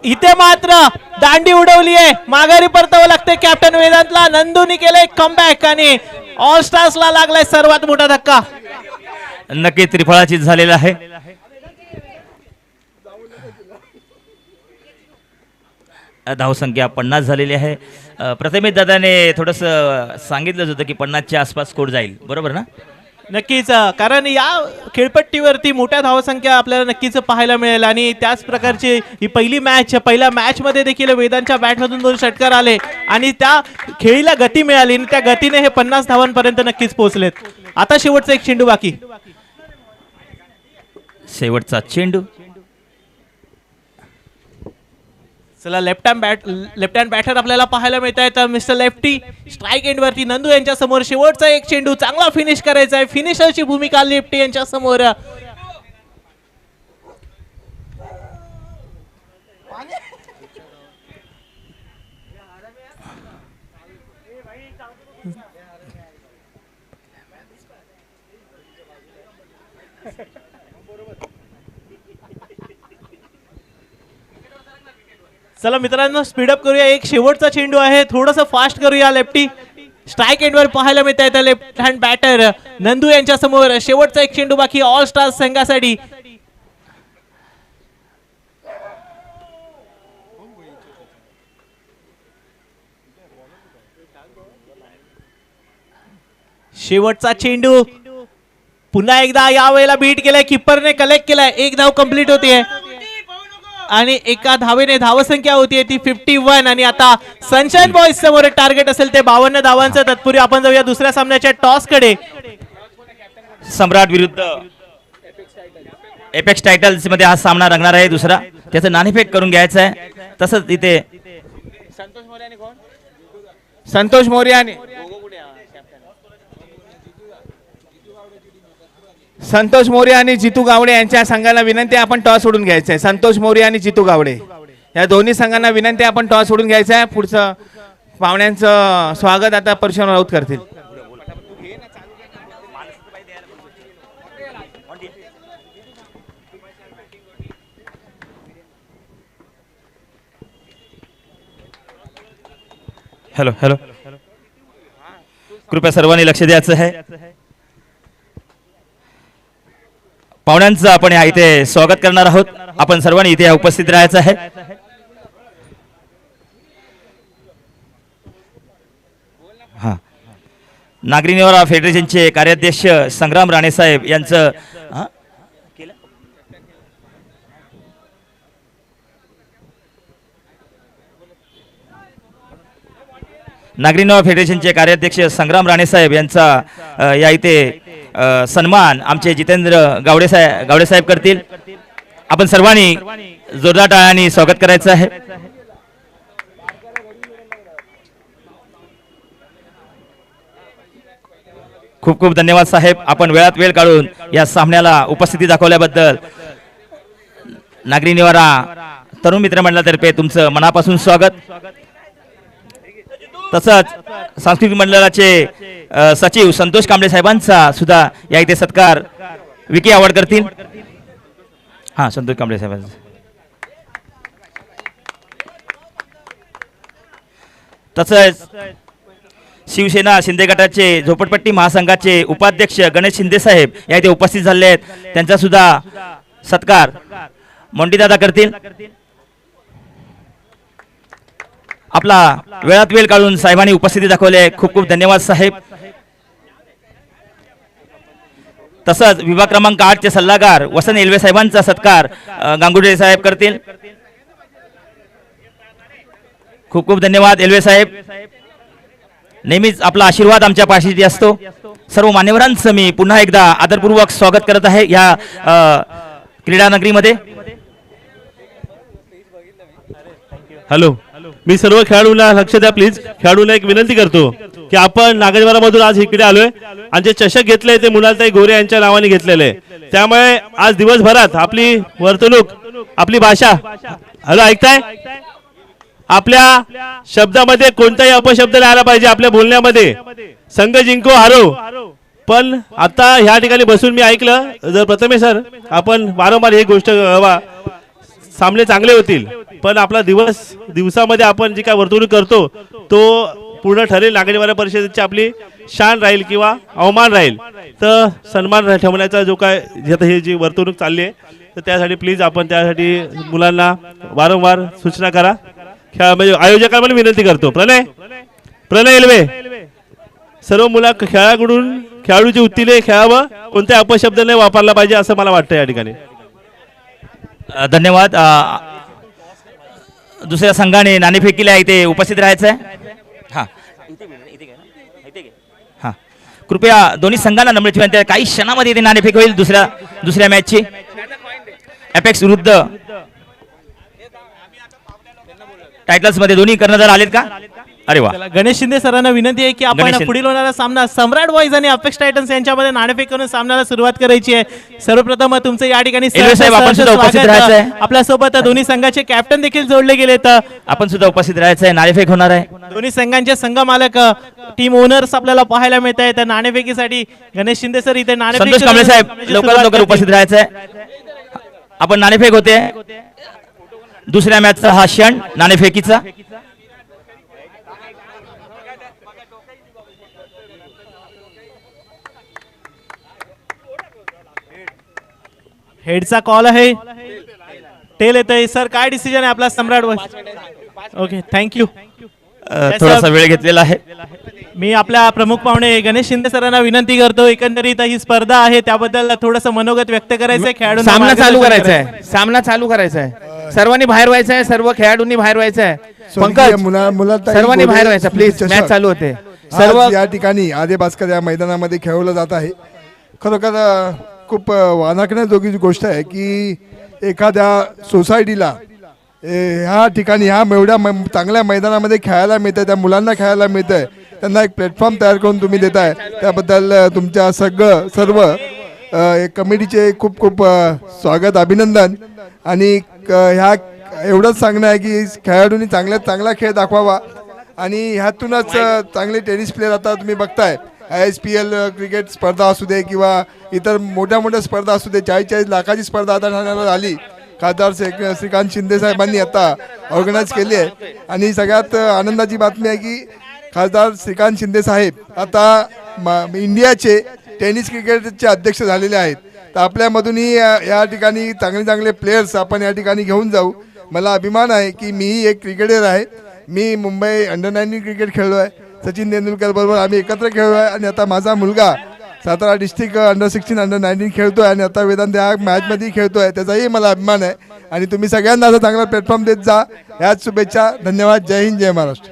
इथे मात्र दांडी उडवली आहे, माघारी परतावं लागते कॅप्टन वेदांतला. नंदूनी केलंय कमबॅक आणि ऑल स्टार्सला लागलाय सर्वात मोठा धक्का. नक्की त्रिफळाचीत झालेला आहे. धावसंख्या 50 झालेली आहे. प्रथमेश दादाने थोडस सांगितलंच होतं की 50च्या आसपास स्कोर जाईल, बरोबर ना? नक्कीच, कारण या खेळपट्टीवरती मोठ्या धावसंख्या आपल्याला नक्कीच पाहायला मिळेल आणि त्याच प्रकारची ही पहिली मॅच. पहिल्या मॅच मध्ये देखील वेदांच्या बॅटमधून 2 षटकार आले आणि त्या खेळीला गती मिळाली आणि त्या गतीने हे 50 धावांपर्यंत नक्कीच पोहोचलेत. आता शेवटचा 1 चेंडू बाकी. शेवटचा चेंडू. चला लेफ्ट हँड बॅटर आपल्याला पाहायला मिळत आहेत. मिस्टर लेफ्टी स्ट्राईक एंड वरती नंदू यांच्या समोर. शेवटचा 1 चेंडू चांगला फिनिश करायचा आहे. फिनिशरची भूमिका लेफ्टी यांच्या समोर. चला मित्रांनो स्पीडअप करूया. एक शेवटचा चेंडू आहे, थोडस फास्ट करूया. लेफ्टी स्ट्राईक एंडवर पाहायला मिळत आहे लेफ्ट हँड बॅटर नंदू यांच्या समोर. शेवटचा एक चेंडू बाकी ऑल स्टार्स संघासाठी. शेवटचा चेंडू पुन्हा एकदा यावेळेला बीट केलाय, किपरने कलेक्ट केलाय. एक धाव कंप्लीट होतीये आणि एका धावेने धावसंख्या होतीये ती 51. आणि आता सनशाईन बॉयज समोर टार्गेट असेल ते 52 धावांचं. तत्पूर्वी आपण जाऊया दुसऱ्या सामन्याच्या टॉस कडे. सम्राट विरुद्ध एपेक्स टायटल्स मध्ये हा सामना रंगणार आहे. दुसरा त्याचं नाणेफेक करून घ्यायचं आहे. तसंच इथे संतोष मोरे आणि संतोष मोरे आणि जितू गावडे यांच्या संघाला विनंती आहे आपण टॉस सोडून घ्यायचं आहे. संतोष मोरे आणि जितू गावडे या दोन्ही संघांना विनंती आहे आपण टॉस सोडून घ्यायचं आहे. पुढचं पाहुण्यांचं स्वागत आता परशुराम राऊत करतील. हॅलो हॅलो कृपया सर्वांनी लक्ष द्यायचं आहे. पाहुण्यांचं आपण इथे स्वागत करणार आहोत. आपण सर्वांनी इथे उपस्थित राहायचं आहे. हा नागरी निवारा फेडरेशनचे कार्याध्यक्ष संग्राम राणे साहेब यांचं नागरी निवारा फेडरेशनचे कार्याध्यक्ष संग्राम राणे साहेब यांचा या इथे सन्मान आमचे जितेंद्र गावडे साहेब करतील. आपण सर्वांनी जोरदार टाळ्यांनी स्वागत करायचं आहे. खूप खूप धन्यवाद साहेब, आपण वेळात वेळ काढून या सामन्याला उपस्थिती दाखवल्याबद्दल. नागरी निवारा तरुण मित्र मंडळातर्फे तुमचं मनापासून स्वागत. तसंच सांस्कृतिक मंडळाचे सचिव संतोष कांबळे साहेबांचा सुद्धा या इथे सत्कार विकी आवड करतील. हा संतोष कांबळे साहेबांचा. तसंच शिवसेना शिंदे गटाचे झोपडपट्टी महासंघाचे उपाध्यक्ष गणेश शिंदे साहेब या इथे उपस्थित झाले आहेत. त्यांचा सुद्धा सत्कार मोंटीदादा करतील. आपला वेळात वेळ काढून साहेबांनी उपस्थिती दाखवली. खूप खूप धन्यवाद साहेब. तसंच विभाग क्रमांक 8 चे सल्लागार वसंत एल्वे साहेबांचा सत्कार गांगुर्डे साहेब करतील. खूप खूप धन्यवाद एल्वे साहेब. नेहमीच आपला आशीर्वाद आमच्या पाठीशी असतो. सर्व मान्यवरांचं मी पुन्हा एकदा आदरपूर्वक स्वागत करत आहे या क्रीडा नगरीमध्ये. हॅलो, मी सर्व खेळाडूंना लक्ष द्या प्लीज. खेळाडूंना एक विनंती करतो की आपण नागरिकवारामधून आज इकडे आलोय आणि जे चषक घेतले ते मुलालताई गोरे यांच्या नावाने घेतलेले. त्यामुळे आज दिवसभरात आपली वर्तणूक, आपली भाषा, हॅलो ऐकताय, आपल्या शब्दामध्ये कोणताही अपशब्द नाही आला पाहिजे. आपल्या बोलण्यामध्ये संघ जिंको हारो. पण आता ह्या ठिकाणी बसून मी ऐकलं, जर प्रथमेश सर आपण वारंवार ही गोष्ट सामने चांगले होतील, पण आपला दिवसामध्ये आपण जी काय वर्तणूक करतो तो पूर्ण ठरेल. नागरिक परिषदेची आपली शान राहील किंवा अवमान राहील. तर सन्मान ठेवण्याचा जो काय हे जी वर्तणूक चालली आहे, तर त्यासाठी प्लीज आपण त्यासाठी मुलांना वारंवार सूचना करा. म्हणजे आयोजकांना विनंती करतो. प्रणय एल्वे, सर्व मुला खेळाडूची उत्तीने खेळावं, कोणत्या अपशब्द नाही वापरला पाहिजे असं मला वाटतं या ठिकाणी. धन्यवाद. दुसऱ्या संघाने नाणेफेकीला इथे उपस्थित राहायचं आहे. हा कृपया दोन्ही संघांना नम्र विनंती आहे. काही क्षणामध्ये इथे नाणेफेक होईल दुसऱ्या मॅचची. एपेक्स विरुद्ध टायटल्स मध्ये दोन्ही कर्णधार आलेत का? अरे वा. गणेश शिंदे सरांना विनंती आहे की आपण पुढील होणारा सामना सम्राट बॉयज आणि अपेक्स टायटन्स यांच्यामध्ये नाणेफेक करून सामन्याला सुरुवात करायची आहे. सर्वप्रथम तुमचं या ठिकाणी आपल्या सोबत दोन्ही संघाचे कॅप्टन देखील जोडले गेलेत. आपण सुद्धा उपस्थित राहायचं आहे. नाणेफेक होणार आहे. दोन्ही संघांचे संघ मालक, टीम ओनर्स आपल्याला पाहायला मिळत आहेत. नाणेफेकीसाठी गणेश शिंदे सर इथे नाणेफेक. संतोष कांबळे साहेब लवकरात लवकर उपस्थित राहायचं आहे. आपण नाणेफेक होते. दुसऱ्या मॅचचा हा क्षण नाणेफेकीचा. हेडचा कॉल आहे, टेल येतंय. सर काय डिसिजन आहे आपला सम्राट? Okay, thank you. थोडासा वेळ घेतलेला आहे. मी आपल्या प्रमुख पाहुणे गणेश शिंदे सरांना विनंती करतो, एकंदरीत ही स्पर्धा आहे त्याबद्दल थोडंसं मनोगत व्यक्त करायचंय. खेळाडू सामना चालू करायचा आहे, सामना चालू करायचा आहे. सर्वांनी बाहेर व्हायचं आहे, सर्व खेळाडूंनी बाहेर व्हायचं आहे. पंकज सर्वांनी बाहेर व्हायचं प्लीज, मॅच चालू होते. सर्व या ठिकाणी आदे भास्कर या मैदानामध्ये खेळवलं जात आहे. खरोखर खूप वानाकण्याजोगी गोष्ट आहे की एखाद्या सोसायटीला ह्या ठिकाणी ह्या एवढ्या चांगल्या मैदानामध्ये खेळायला मिळतं, त्या मुलांना खेळायला मिळतंय, त्यांना एक प्लॅटफॉर्म तयार करून तुम्ही देताय, त्याबद्दल तुमच्या सर्व कमिटीचे खूप खूप स्वागत, अभिनंदन. आणि ह्या एवढंच सांगणं आहे की खेळाडूंनी चांगला खेळ दाखवावा आणि ह्यातूनच चांगले टेनिस प्लेयर आता तुम्ही बघताय. ISPL क्रिकेट स्पर्धा असू दे किंवा इतर मोठ्या स्पर्धा असू दे, 40 लाखाची स्पर्धा आता ठाण्याला आली. खासदार श्रीकांत शिंदे साहेबांनी आता ऑर्गनाईज केली आहे आणि सगळ्यात आनंदाची बातमी आहे की खासदार श्रीकांत शिंदे साहेब आता इंडियाचे टेनिस क्रिकेटचे अध्यक्ष झालेले आहेत. तर आपल्यामधूनही या ठिकाणी चांगले प्लेयर्स आपण या ठिकाणी घेऊन जाऊ. मला अभिमान आहे की मीही एक क्रिकेटर आहे. मी मुंबई अंडर-19 क्रिकेट खेळलो आहे, सचिन तेंडुलकर बरोबर आम्ही एकत्र खेळलो आहे. आणि आता माझा मुलगा सातारा डिस्ट्रिक्ट अंडर-16 अंडर-19 खेळतोय आणि आता वेदांत या मॅचमध्ये खेळतोय, त्याचाही मला अभिमान आहे. आणि तुम्ही सगळ्यांना असं चांगला प्लॅटफॉर्म देत जा. याच शुभेच्छा. धन्यवाद. जय हिंद, जय महाराष्ट्र.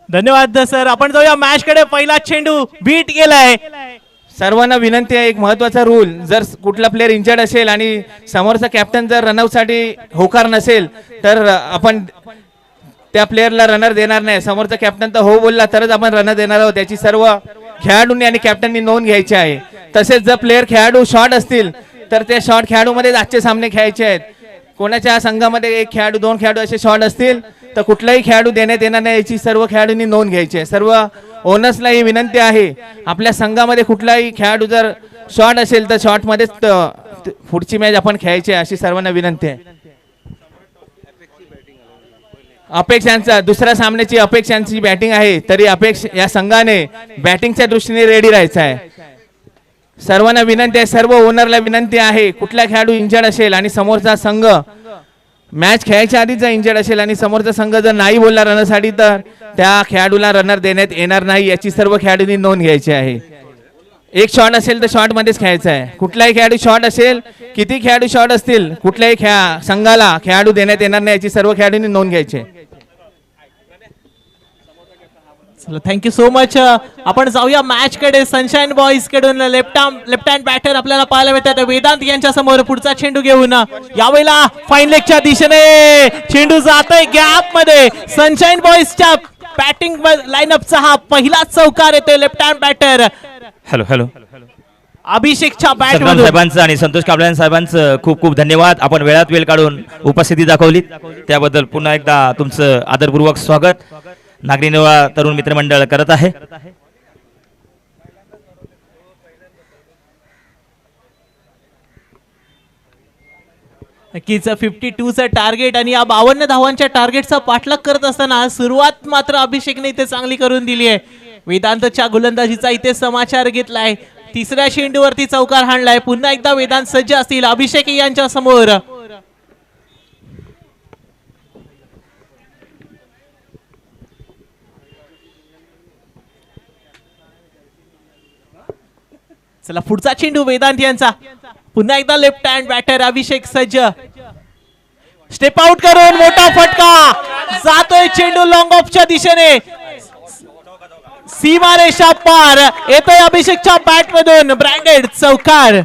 धन्यवाद सर. आपण जाऊया मॅच कडे. पहिला चेंडू बीट गेलाय. सर्वांना विनंती आहे, एक महत्त्वाचा रूल, जर कुठला प्लेअर इंजर्ड असेल आणि समोरचा कॅप्टन जर रनआउटसाठी होकार नसेल तर आपण त्या प्लेअरला रनर देणार नाही. समोरचा कॅप्टन तर हो बोलला तरच आपण रनर देणार आहोत. त्याची सर्व खेळाडूंनी आणि कॅप्टननी नोंद घ्यायची आहे. तसेच जर प्लेअर खेळाडू शॉर्ट असतील तर त्या शॉर्ट खेळाडूमध्ये आजचे सामने खेळायचे आहेत. कोणाच्या संघामध्ये एक खेळाडू 2 खेळाडू असे शॉर्ट असतील तर कुठलाही खेळाडू देण्यात येणार नाही, याची सर्व खेळाडूंनी नोंद घ्यायची आहे. सर्व ओनर्सला ही विनंती आहे, आपल्या संघामध्ये कुठलाही खेळाडू जर शॉर्ट असेल तर शॉर्टमध्येच पुढची मॅच आपण खेळायची आहे, अशी सर्वांना विनंती आहे. अपेक्स यांचा दुसऱ्या सामन्याची अपेक्स यांची बॅटिंग आहे, तरी अपेक्स या संघाने बॅटिंगच्या दृष्टीने रेडी राहायचं आहे. सर्वांना विनंती आहे, सर्व ओनरला विनंती आहे, कुठला खेळाडू इंजर्ड असेल आणि समोरचा संघ मॅच खेळायच्या आधीच जर इंजर्ड असेल आणि समोरचा संघ जर नाही बोलला रनसाठी तर त्या खेळाडूला रनर देण्यात येणार नाही, याची सर्व खेळाडूंनी नोंद घ्यायची आहे. एक शॉट असेल तर शॉट मध्येच खेळायचं आहे. कुठलाही खेळाडू शॉट असेल, किती खेळाडू शॉट असतील, कुठल्याही संघाला खेळाडू देण्यात येणार नाही, याची सर्व खेळाडूंनी नोंद घ्यायची आहे. Thank you so much. आपण जाऊया मॅच कडे. सनशाईन बॉईज कडून लेफ्ट हँड बॅटर आपल्याला पाहायला मिळतात वेदांत यांच्या समोर. पुढचा चेंडू घेऊन यावेळेला फाईन लेगच्या दिशेने चेंडू जातोय गॅप मध्ये. सनशाईन बॉईजच्या बॅटिंग लाईनअपचा हा पहिला चौकार येतोय. लेफ्ट हँड बॅटर हॅलो अभिषेकच्या बॅट संग्राम साहेबांचं आणि संतोष काबळे साहेबांचं खूप खूप धन्यवाद. आपण वेळात वेळ काढून उपस्थिती दाखवली त्याबद्दल पुन्हा एकदा तुमचं आदरपूर्वक स्वागत नागरी निवाळा तरुण मित्रमंडळ करत आहे. नक्कीच 52चं टार्गेट आणि या 52 धावांच्या टार्गेटचा पाठलाग करत असताना सुरुवात मात्र अभिषेकने इथे चांगली करून दिली आहे. वेदांतच्या गोलंदाजीचा इथे समाचार घेतलाय. तिसऱ्या चेंडूवरती चौकार हाणलाय. पुन्हा एकदा वेदांत सज्ज असतील अभिषेक यांच्या समोर. चला पुढचा चेंडू वेदांत यांचा. पुन्हा एकदा लेफ्ट हँड बॅटर अभिषेक सज्ज. स्टेप आउट करून मोठा फटका जातोय. चेंडू लॉंग ऑफच्या दिशेने सीमारेषा पार येतोय अभिषेकच्या बॅट मधून. ब्रँडेड चौकार.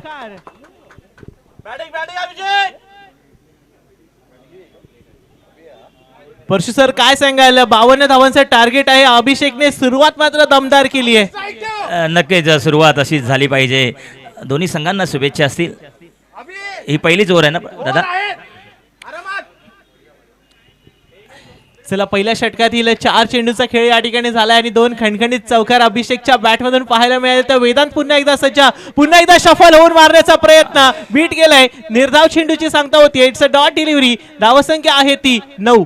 परशु सर काय सांगाल? 52 धावांचं टार्गेट आहे. अभिषेकने सुरुवात मात्र दमदार केली आहे. नक्कीच सुरुवात अशीच झाली पाहिजे. दोन्ही संघांना शुभेच्छा असतील. ही पहिलीच ओव्हर आहे ना दादा? चला पहिल्या षटकातील 4 चेंडूचा खेळ या ठिकाणी झालाय आणि 2 खणखणीत चौकार अभिषेकच्या बॅटमधून पाहायला मिळाले. तर वेदांत पुन्हा एकदा सज्ज, पुन्हा एकदा सफल होऊन मारण्याचा प्रयत्न, बीट केलाय. निर्धाव चेंडूची सांगता होती. It's a dot delivery. धावसंख्या आहे ती 9.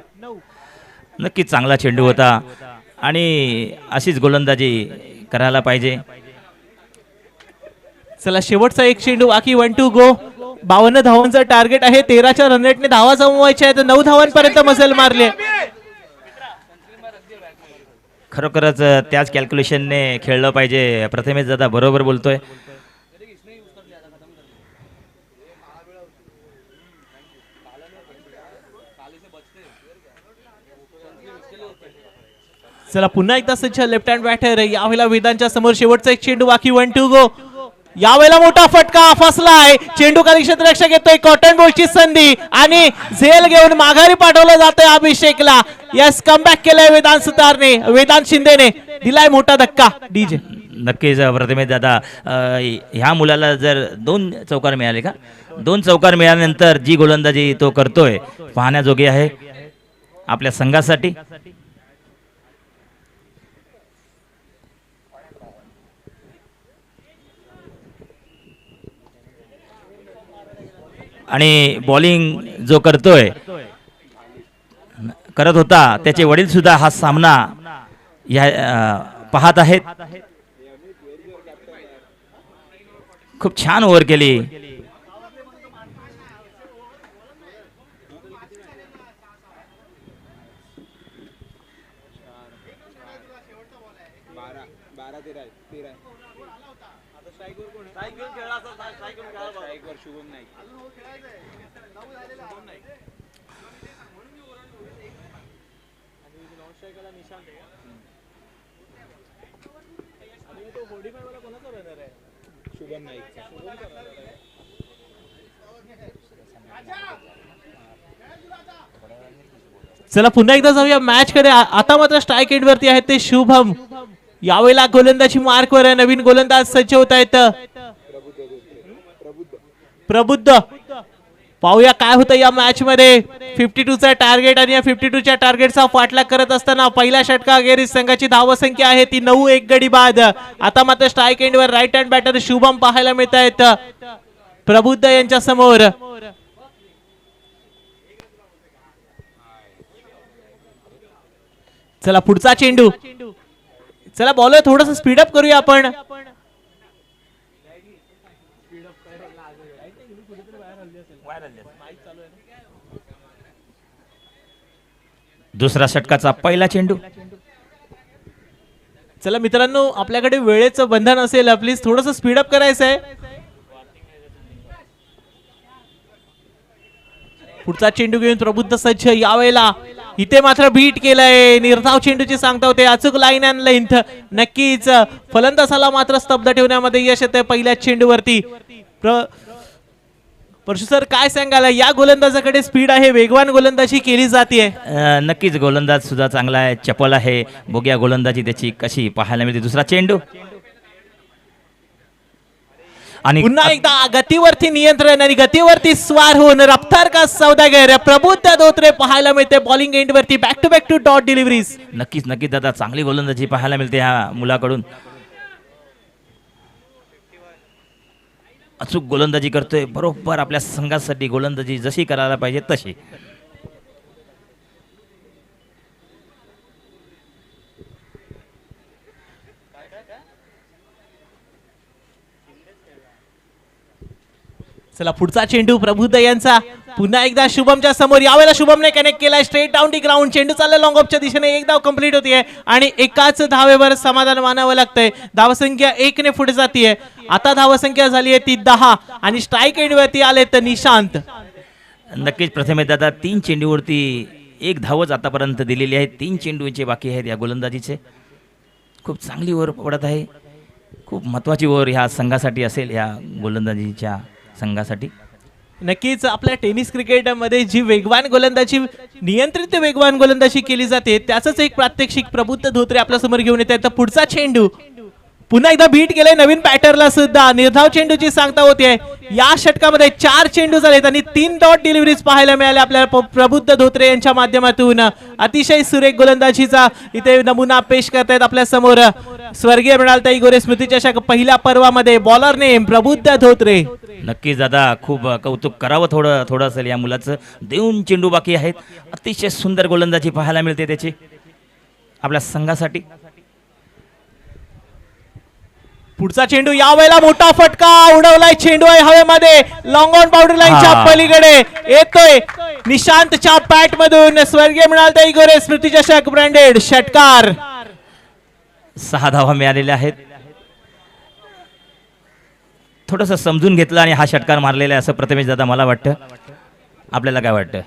नक्कीच चांगला चेंडू होता आणि अशीच गोलंदाजी करायला पाहिजे. चला शेवटचा एक चेंडू बाकी. 1 टू गो. 52 धावांचं टार्गेट आहे. 13च्या रन रेटने धावा जमवायच्या आहेत. 9 धावांपर्यंत मजल मारले. खरोखरच त्याच कॅल्क्युलेशनने खेळलं पाहिजे. प्रथमेश दादा बरोबर बोलतोय. चला पुन्हा एकदा सज्ज लेफ्ट हँड बॅटर. यावेळेला वेदांच्या समोर शेवटचा एक चेंडू बाकी. 1 टू गो. यावेळेला मोठा फटका फसलाय. चेंडू खाली क्षेत्ररक्षक येतोय. कॉटन बॉलची संधी आणि झेल घेऊन माघारी पाठवलं जातंय अभिषेकला. यस, कमबॅक केलंय वेदांत सुतारने. वेदांत शिंदेने दिलाय मोठा धक्का. डीजे नक्कीच प्रथमेश दादा, ह्या मुलाला जर 2 चौकार मिळाले का, 2 चौकार मिळाल्यानंतर जी गोलंदाजी तो करतोय पाहण्याजोगी आहे आपल्या संघासाठी. आणि बॉलिंग जो करत होता त्याचे वडील सुद्धा हा सामना पाहत आहेत. खूप छान ओव्हर केली. चला पुन्हा एकदा जाऊया मॅच कडे. आता मात्र स्ट्राईक एंड वरती आहेत ते शुभम. यावेळेला गोलंदाजी मार्कवर आहे. नवीन गोलंदाज सज्ज होत आहेत. प्रबुद्ध. पाहूया काय होतं या मॅच मध्ये. 52चा टार्गेट आणि या 52च्या टार्गेटचा पाठलाग करत असताना पहिल्या षटकाखेरीस संघाची धावसंख्या आहे ती 9. 1 गडी बाद. आता मात्र स्ट्राईक एंड वर राईट हँड बॅटर शुभम पाहायला मिळत आहेत प्रबुद्ध यांच्या समोर. चला पुढचा चेंडू. चला बॉलर थोडस स्पीडअप करूया आपण. दुसरा षटकाचा पहिला चेंडू. चला मित्रांनो, आपल्याकडे वेळेचं बंधन असेल, प्लीज थोडस स्पीडअप करायचं आहे. पुढचा चेंडू घेऊन प्रबुद्ध सज्ज. यावेळेला इथे मात्र बीट केलंय. निर्धाव चेंडूची सांगता होते. अचूक लाईन अँड लेंथ. नक्कीच फलंदाजाला मात्र स्तब्ध ठेवण्यामध्ये यश येते पहिल्याच चेंडूवरती. परशु सर काय सांगाल, या गोलंदाजाकडे स्पीड आहे, वेगवान गोलंदाजी केली जाते. नक्कीच गोलंदाज सुद्धा चांगला आहे, चपल आहे. बघूया गोलंदाजी त्याची कशी पाहायला मिळते. दुसरा चेंडू आणि पुन्हा एकदा गतीवरती नियंत्रण आणि गतीवरती स्वार होऊन रफ्तार का सौदागर प्रबुद्ध धोत्रे पाहायला मिळते बॉलिंग एंड वरती. Back to dot deliveries. नक्कीच दादा, चांगली गोलंदाजी पाहायला मिळते ह्या मुलाकडून. अचूक गोलंदाजी करतोय. बरोबर आपल्या संघासाठी गोलंदाजी जशी करायला पाहिजे तशी. चला पुढचा चेंडू प्रबुद्ध यांचा. पुन्हा एकदा शुभमच्या समोर. यावेळेला शुभमने कनेक्ट केलाय स्ट्रेट डाऊन दी ग्राउंड. चेंडू चालला लॉंग ऑफच्या दिशेने. एक धाव कंप्लीट होतीये आणि एकाच धावेवर समाधान मानावं लागतंय. धावसंख्या 1 ने पुढे जातीये. आता धावसंख्या झाली आहे ती 10 आणि स्ट्राईक एंड वरती आले तर निशांत. नक्कीच प्रथमेश दादा, 3 चेंडूवरती 1 धावच आतापर्यंत दिलेली आहे. 3 चेंडूचे बाकी आहेत या गोलंदाजीचे. खूप चांगली ओव्हर पडत आहे. खूप महत्वाची ओव्हर ह्या संघासाठी असेल, ह्या गोलंदाजीच्या संघासाठी. नक्कीच आपल्या टेनिस क्रिकेटमध्ये जी वेगवान गोलंदाजी, नियंत्रित वेगवान गोलंदाजी केली जाते त्याचंच एक प्रात्यक्षिक प्रबुद्ध धोत्रे आपल्या समोर घेऊन येत आहेत. पुढचा चेंडू पुन्हा एकदा बीट केलंय नवीन बॅटरला सुद्धा. निर्धाव चेंडूची सांगता होते. या षटकामध्ये 4 चेंडू झालेत आणि 3 डॉट डिलिव्हरीज पाहायला मिळाल्या आपल्याला प्रबुद्ध धोत्रे यांच्या माध्यमातून. अतिशय सुरेख गोलंदाजीचा इथे नमुना पेश करतायत आपल्या समोर स्वर्गीय मृणालताई गोरे स्मृती चषक पहिल्या पर्वामध्ये बॉलर नेम प्रबुद्ध धोत्रे. नक्कीच दादा, खूप कौतुक करावं थोडं असेल या मुलाचं. 2 चेंडू बाकी आहेत. अतिशय सुंदर गोलंदाजी पाहायला मिळते त्याची आपल्या संघासाठी. पुढचा चेंडू यावेळेला मोठा फटका उडवलाय. चेंडू आहे हवेमध्ये लॉंग ऑन बाउंड्री लाईनच्या पलीकडे येतोय निशांतच्या बॅट मधून. स्वर्गीय मृणालताई गोरे स्मृती चषक ब्रँडेड षटकार. 6 धावा मिळालेल्या आहेत. थोडंसं समजून घेतलं आणि हा षटकार मारलेला आहे असं प्रथमेश दादा मला वाटतं. आपल्याला काय वाटतं?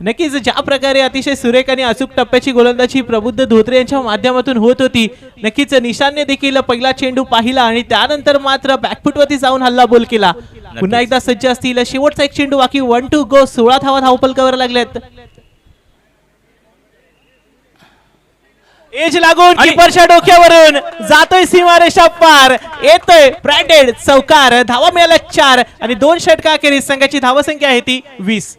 नक्कीच ज्या प्रकारे अतिशय सुरेख आणि अचूक टप्प्याची गोलंदाजी प्रबुद्ध धोत्रे यांच्या माध्यमातून होत होती, नक्कीच निशांतने देखील पहिला चेंडू पाहिला आणि त्यानंतर मात्र बॅकफुटवरती जाऊन हल्ला बोल केला. पुन्हा एकदा सज्ज असतील. शेवटचा एक चेंडू बाकी. 1 to go. 16 धावा धावपलकावर लागल्यात. एज लागून कीपरच्या डोक्यावरून जातोय सीमारेषा पार. येतोय ब्रँडेड चौकार. धावा मिळाल्या 4 आणि 2 षटकाखेरीज संघाची धावसंख्या आहे ती 20.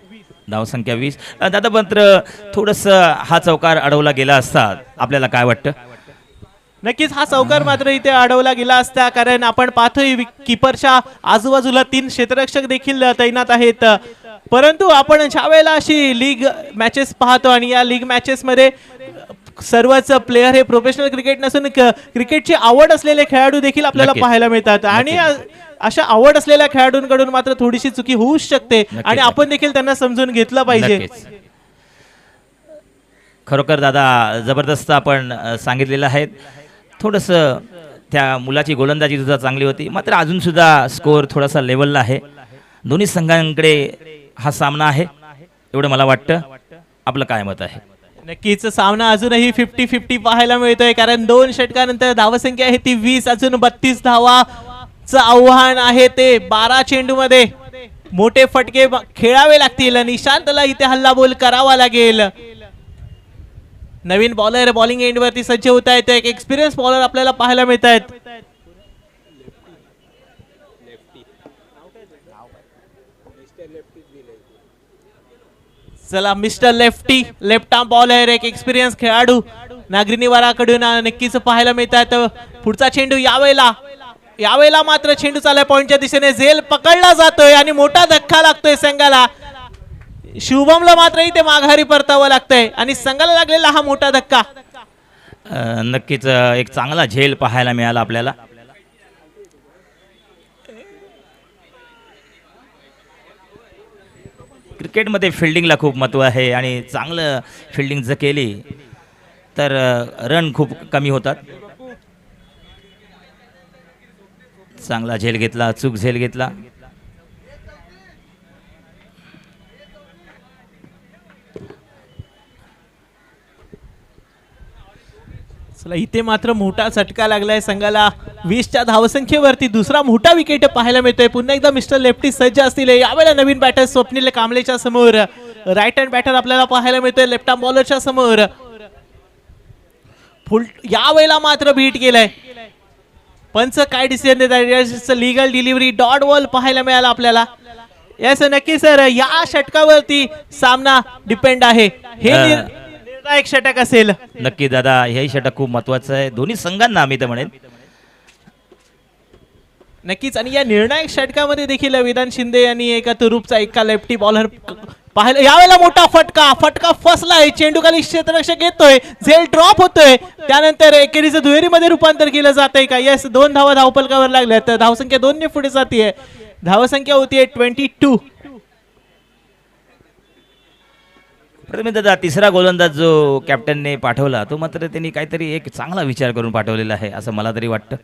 धावसंख्या 20. दादा मात्र थोडस हा चौकार अडवला गेला असता आपल्याला काय वाटतं? नक्कीच हा चौकार मात्र इथे अडवला गेला असता, कारण आपण पाहतोय कीपरच्या आजूबाजूला 3 क्षेत्ररक्षक देखील तैनात आहेत. परंतु आपण ज्या वेळेला अशी लीग मॅचेस पाहतो आणि या लीग मॅचेस मध्ये सर्वच प्लेयर हे प्रोफेशनल क्रिकेट नसून क्रिकेटची आवड असलेले खेळाडू देखील आपल्याला पाहायला मिळतात आणि अशा आवड असलेल्या खेळाडूंकडून मात्र थोडीशी चुकी होऊ शकते आणि आपण देखील त्यांना समजून घेतलं पाहिजे. खरोखर दादा जबरदस्त आपण सांगितलेलं आहे. थोडंसं त्या मुलाची गोलंदाजी सुद्धा चांगली होती, मात्र अजून सुद्धा स्कोअर थोडासा लेवलला आहे. दोन्ही संघांकडे हा सामना आहे एवढं मला वाटतं. आपलं काय मत आहे? नक्कीच सामना अजूनही 50-50 पाहायला मिळतोय, कारण 2 षटकानंतर धावसंख्या आहे ती 20. अजून 32 धावाचं आव्हान आहे ते 12 चेंडू मध्ये. मोठे फटके खेळावे लागतील. निशांतला इथे हल्ला बोल करावा लागेल. नवीन बॉलर बॉलिंग एंड वरती सज्ज होत आहेत. एक एक्सपिरियन्स बॉलर आपल्याला पाहायला मिळत आहेत. चला mister lefty left arm bowler एक एक्सपिरियन्स खेळाडू नागरी निवाराकडून नक्कीच पाहायला मिळतात. पुढचा चेंडू यावेळेला मात्र चेंडू चाललाय पॉइंटच्या दिशेने. झेल पकडला जातोय आणि मोठा धक्का लागतोय संघाला. शुभमला मात्र इथे माघारी परतावं लागतंय आणि संघाला लागलेला हा मोठा धक्का. नक्कीच एक चांगला झेल पाहायला मिळाला आपल्याला. क्रिकेटमध्ये फिल्डिंगला खूप महत्त्व आहे आणि चांगलं फिल्डिंग जर केली तर रन खूप कमी होतात. चांगला झेल घेतला, अचूक झेल घेतला. चला इथे मात्र मोठा झटका लागलाय संघाला. 20च्या धावसंख्येवरती दुसरा मोठा विकेट पाहायला मिळतोय. पुन्हा एकदा मिस्टर लेफ्टी सज्ज असतील. यावेळेला नवीन बॅटर स्वप्नील कांबळेच्या समोर राईट हँड बॅटर आपल्याला पाहायला मिळतोय लेफ्ट आर्म बॉलरच्या समोर. यावेळेला मात्र बीट केलंय. पंच काय डिसिजन देतात? लीगल डिलिव्हरी डॉट बॉल पाहायला मिळाला आपल्याला. यस नक्की सर, या षटकावरती सामना डिपेंड आहे. हे निर्णायक षटक असेल. नक्की दादा, हेही षटक खूप महत्वाचं आहे दोन्ही संघांना मी तर म्हणेन. नक्कीच आणि या निर्णायक षटकामध्ये देखील वेदांत शिंदे यांनी एका तुरुपचा एका लेफ्टी बॉलर पाहिलं. यावेळेला मोठा फटका फसलाय. चेंडू खाली क्षेत्ररक्षक येतोय. झेल ड्रॉप होतोय. त्यानंतर एकेरीचं दुहेरीमध्ये रूपांतर केलं जातंय का? यस 2 धावा धावपलकावर लागल्या. तर धावसंख्या 2 ने पुढे जाते. धावसंख्या होतीये 22. प्रथम दादा, तिसरा गोलंदाज जो कॅप्टनने पाठवला तो मात्र त्यांनी काहीतरी एक चांगला विचार करून पाठवलेला आहे असं मला तरी वाटतं.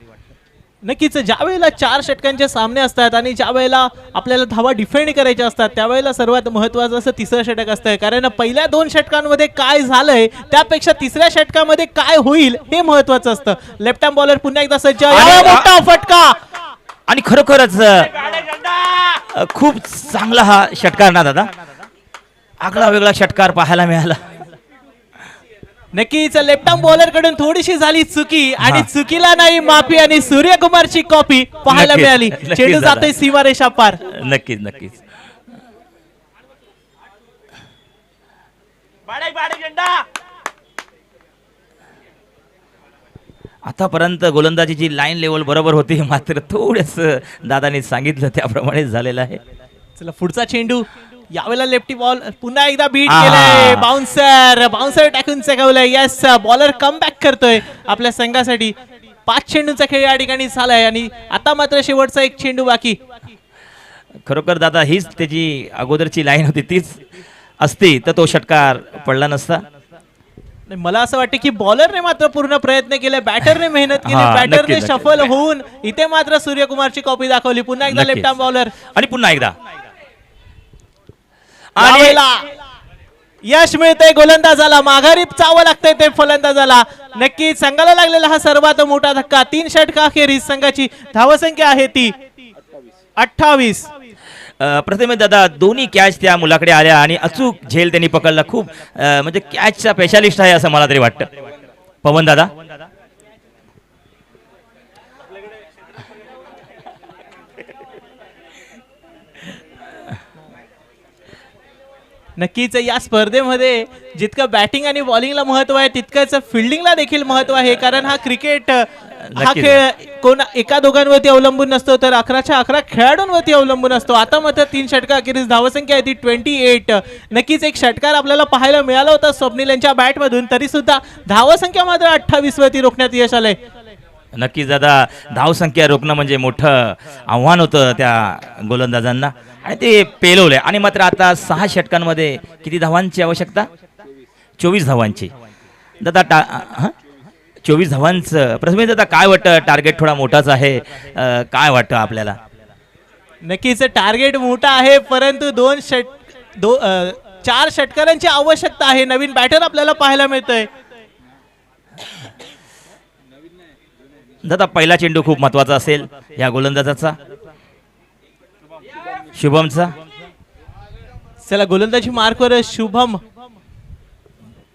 नक्कीच ज्या वेळेला 4 षटकांचे सामने असतात आणि ज्या वेळेला आपल्याला धावा डिफेंड करायच्या असतात त्यावेळेला सर्वात महत्वाचं असं तिसरं षटक असतं. कारण पहिल्या 2 षटकांमध्ये काय झालंय त्यापेक्षा तिसऱ्या षटकामध्ये काय होईल हे महत्वाचं असतं. लेफ्ट आर्म बॉलर पुन्हा एकदा सज्ज. मोठा फटका आणि खरोखरच खूप चांगला हा षटकार ना दादा. आगळा वेगळा षटकार पाहायला मिळाला. नक्कीच लेफ्ट आर्म बॉलर कडून थोडीशी झाली चुकी आणि चुकीला नाही माफी आणि सूर्यकुमारची कॉपी पाहायला नक्कीच, मिळाली. नक्कीच चेंडू दादा. जातोय सीमारेषा पार. नक्कीच नक्कीच. आतापर्यंत गोलंदाजीची लाईन लेवल बरोबर होती, मात्र थोडस दादानी सांगितलं त्याप्रमाणे झालेलं आहे. चला पुढचा चेंडू यावेळेला लेफ्टी बॉल पुन्हा एकदा बीट आहा. केलंय. बाउन्सर टाकून चगवलंय. येस बॉलर कम बॅक करतोय आपल्या संघासाठी. 5 चेंडूंचा खेळ या ठिकाणी झालाय आणि आता मात्र शेवटचा एक चेंडू बाकी. खरोखर दादा हीच त्याची अगोदरची लाईन होती, तीच असती तर तो षटकार पडला नसता. नाही, मला असं वाटतं की बॉलरने मात्र पूर्ण प्रयत्न केले, बॅटरने मेहनत केली, हा, बॅटरने नक्कीच, सफल होऊन इथे मात्र सूर्यकुमारची कॉपी दाखवली. पुन्हा एकदा नक्कीच. लेफ्ट आर्म बॉलर आणि पुन्हा एकदा यावेळेला यश मिळतंय गोलंदाजाला. माघारी चावं लागतंय ते फलंदाजाला. नक्कीच संघाला लागलेला हा सर्वात मोठा धक्का. 3 षटकाखेरीज संघाची धावसंख्या आहे ती 28. प्रथमेश दादा दोन्ही कॅच त्या मुलाकडे आल्या आणि अचूक झेल त्यांनी पकडला. खूप म्हणजे कॅचचा स्पेशालिस्ट आहे असं मला तरी वाटतं. पवन दादा नक्कीच या स्पर्धेमध्ये जितकं बॅटिंग आणि बॉलिंगला महत्व आहे तितकंच फिल्डिंगला देखील महत्व आहे. कारण हा क्रिकेट हा नक्कीच. खेळ कोण एका दोघांवरती अवलंबून नसतो, तर 11च्या 11 खेळाडूंवरती अवलंबून असतो. आता मात्र 3 षटकाखेरीज धावसंख्या आहे ती 28. नक्कीच एक षटकार आपल्याला पाहायला मिळाला होता स्वप्नील यांच्या बॅटमधून, तरी सुद्धा धावसंख्या मात्र 28 वरती रोखण्यात यश आलंय. नक्कीच दादा धावसंख्या रोखणं म्हणजे मोठं आव्हान होतं त्या गोलंदाजांना आणि ते पेलवलंय. आणि मात्र आता 6 षटकांमध्ये किती धावांची आवश्यकता? 24 धावांची. दादा 24 धावांचं. प्रथमेश दादा काय वाटतं? टार्गेट थोडा मोठाच आहे, काय वाटतं आपल्याला? नक्कीच टार्गेट मोठा आहे, परंतु 4 षटकारांची आवश्यकता आहे. नवीन बॅटर आपल्याला पाहायला मिळतोय. दादा पहिला चेंडू खूप महत्वाचा असेल या गोलंदाजाचा, शुभमचा. चला गोलंदाजी मार्कवर शुभम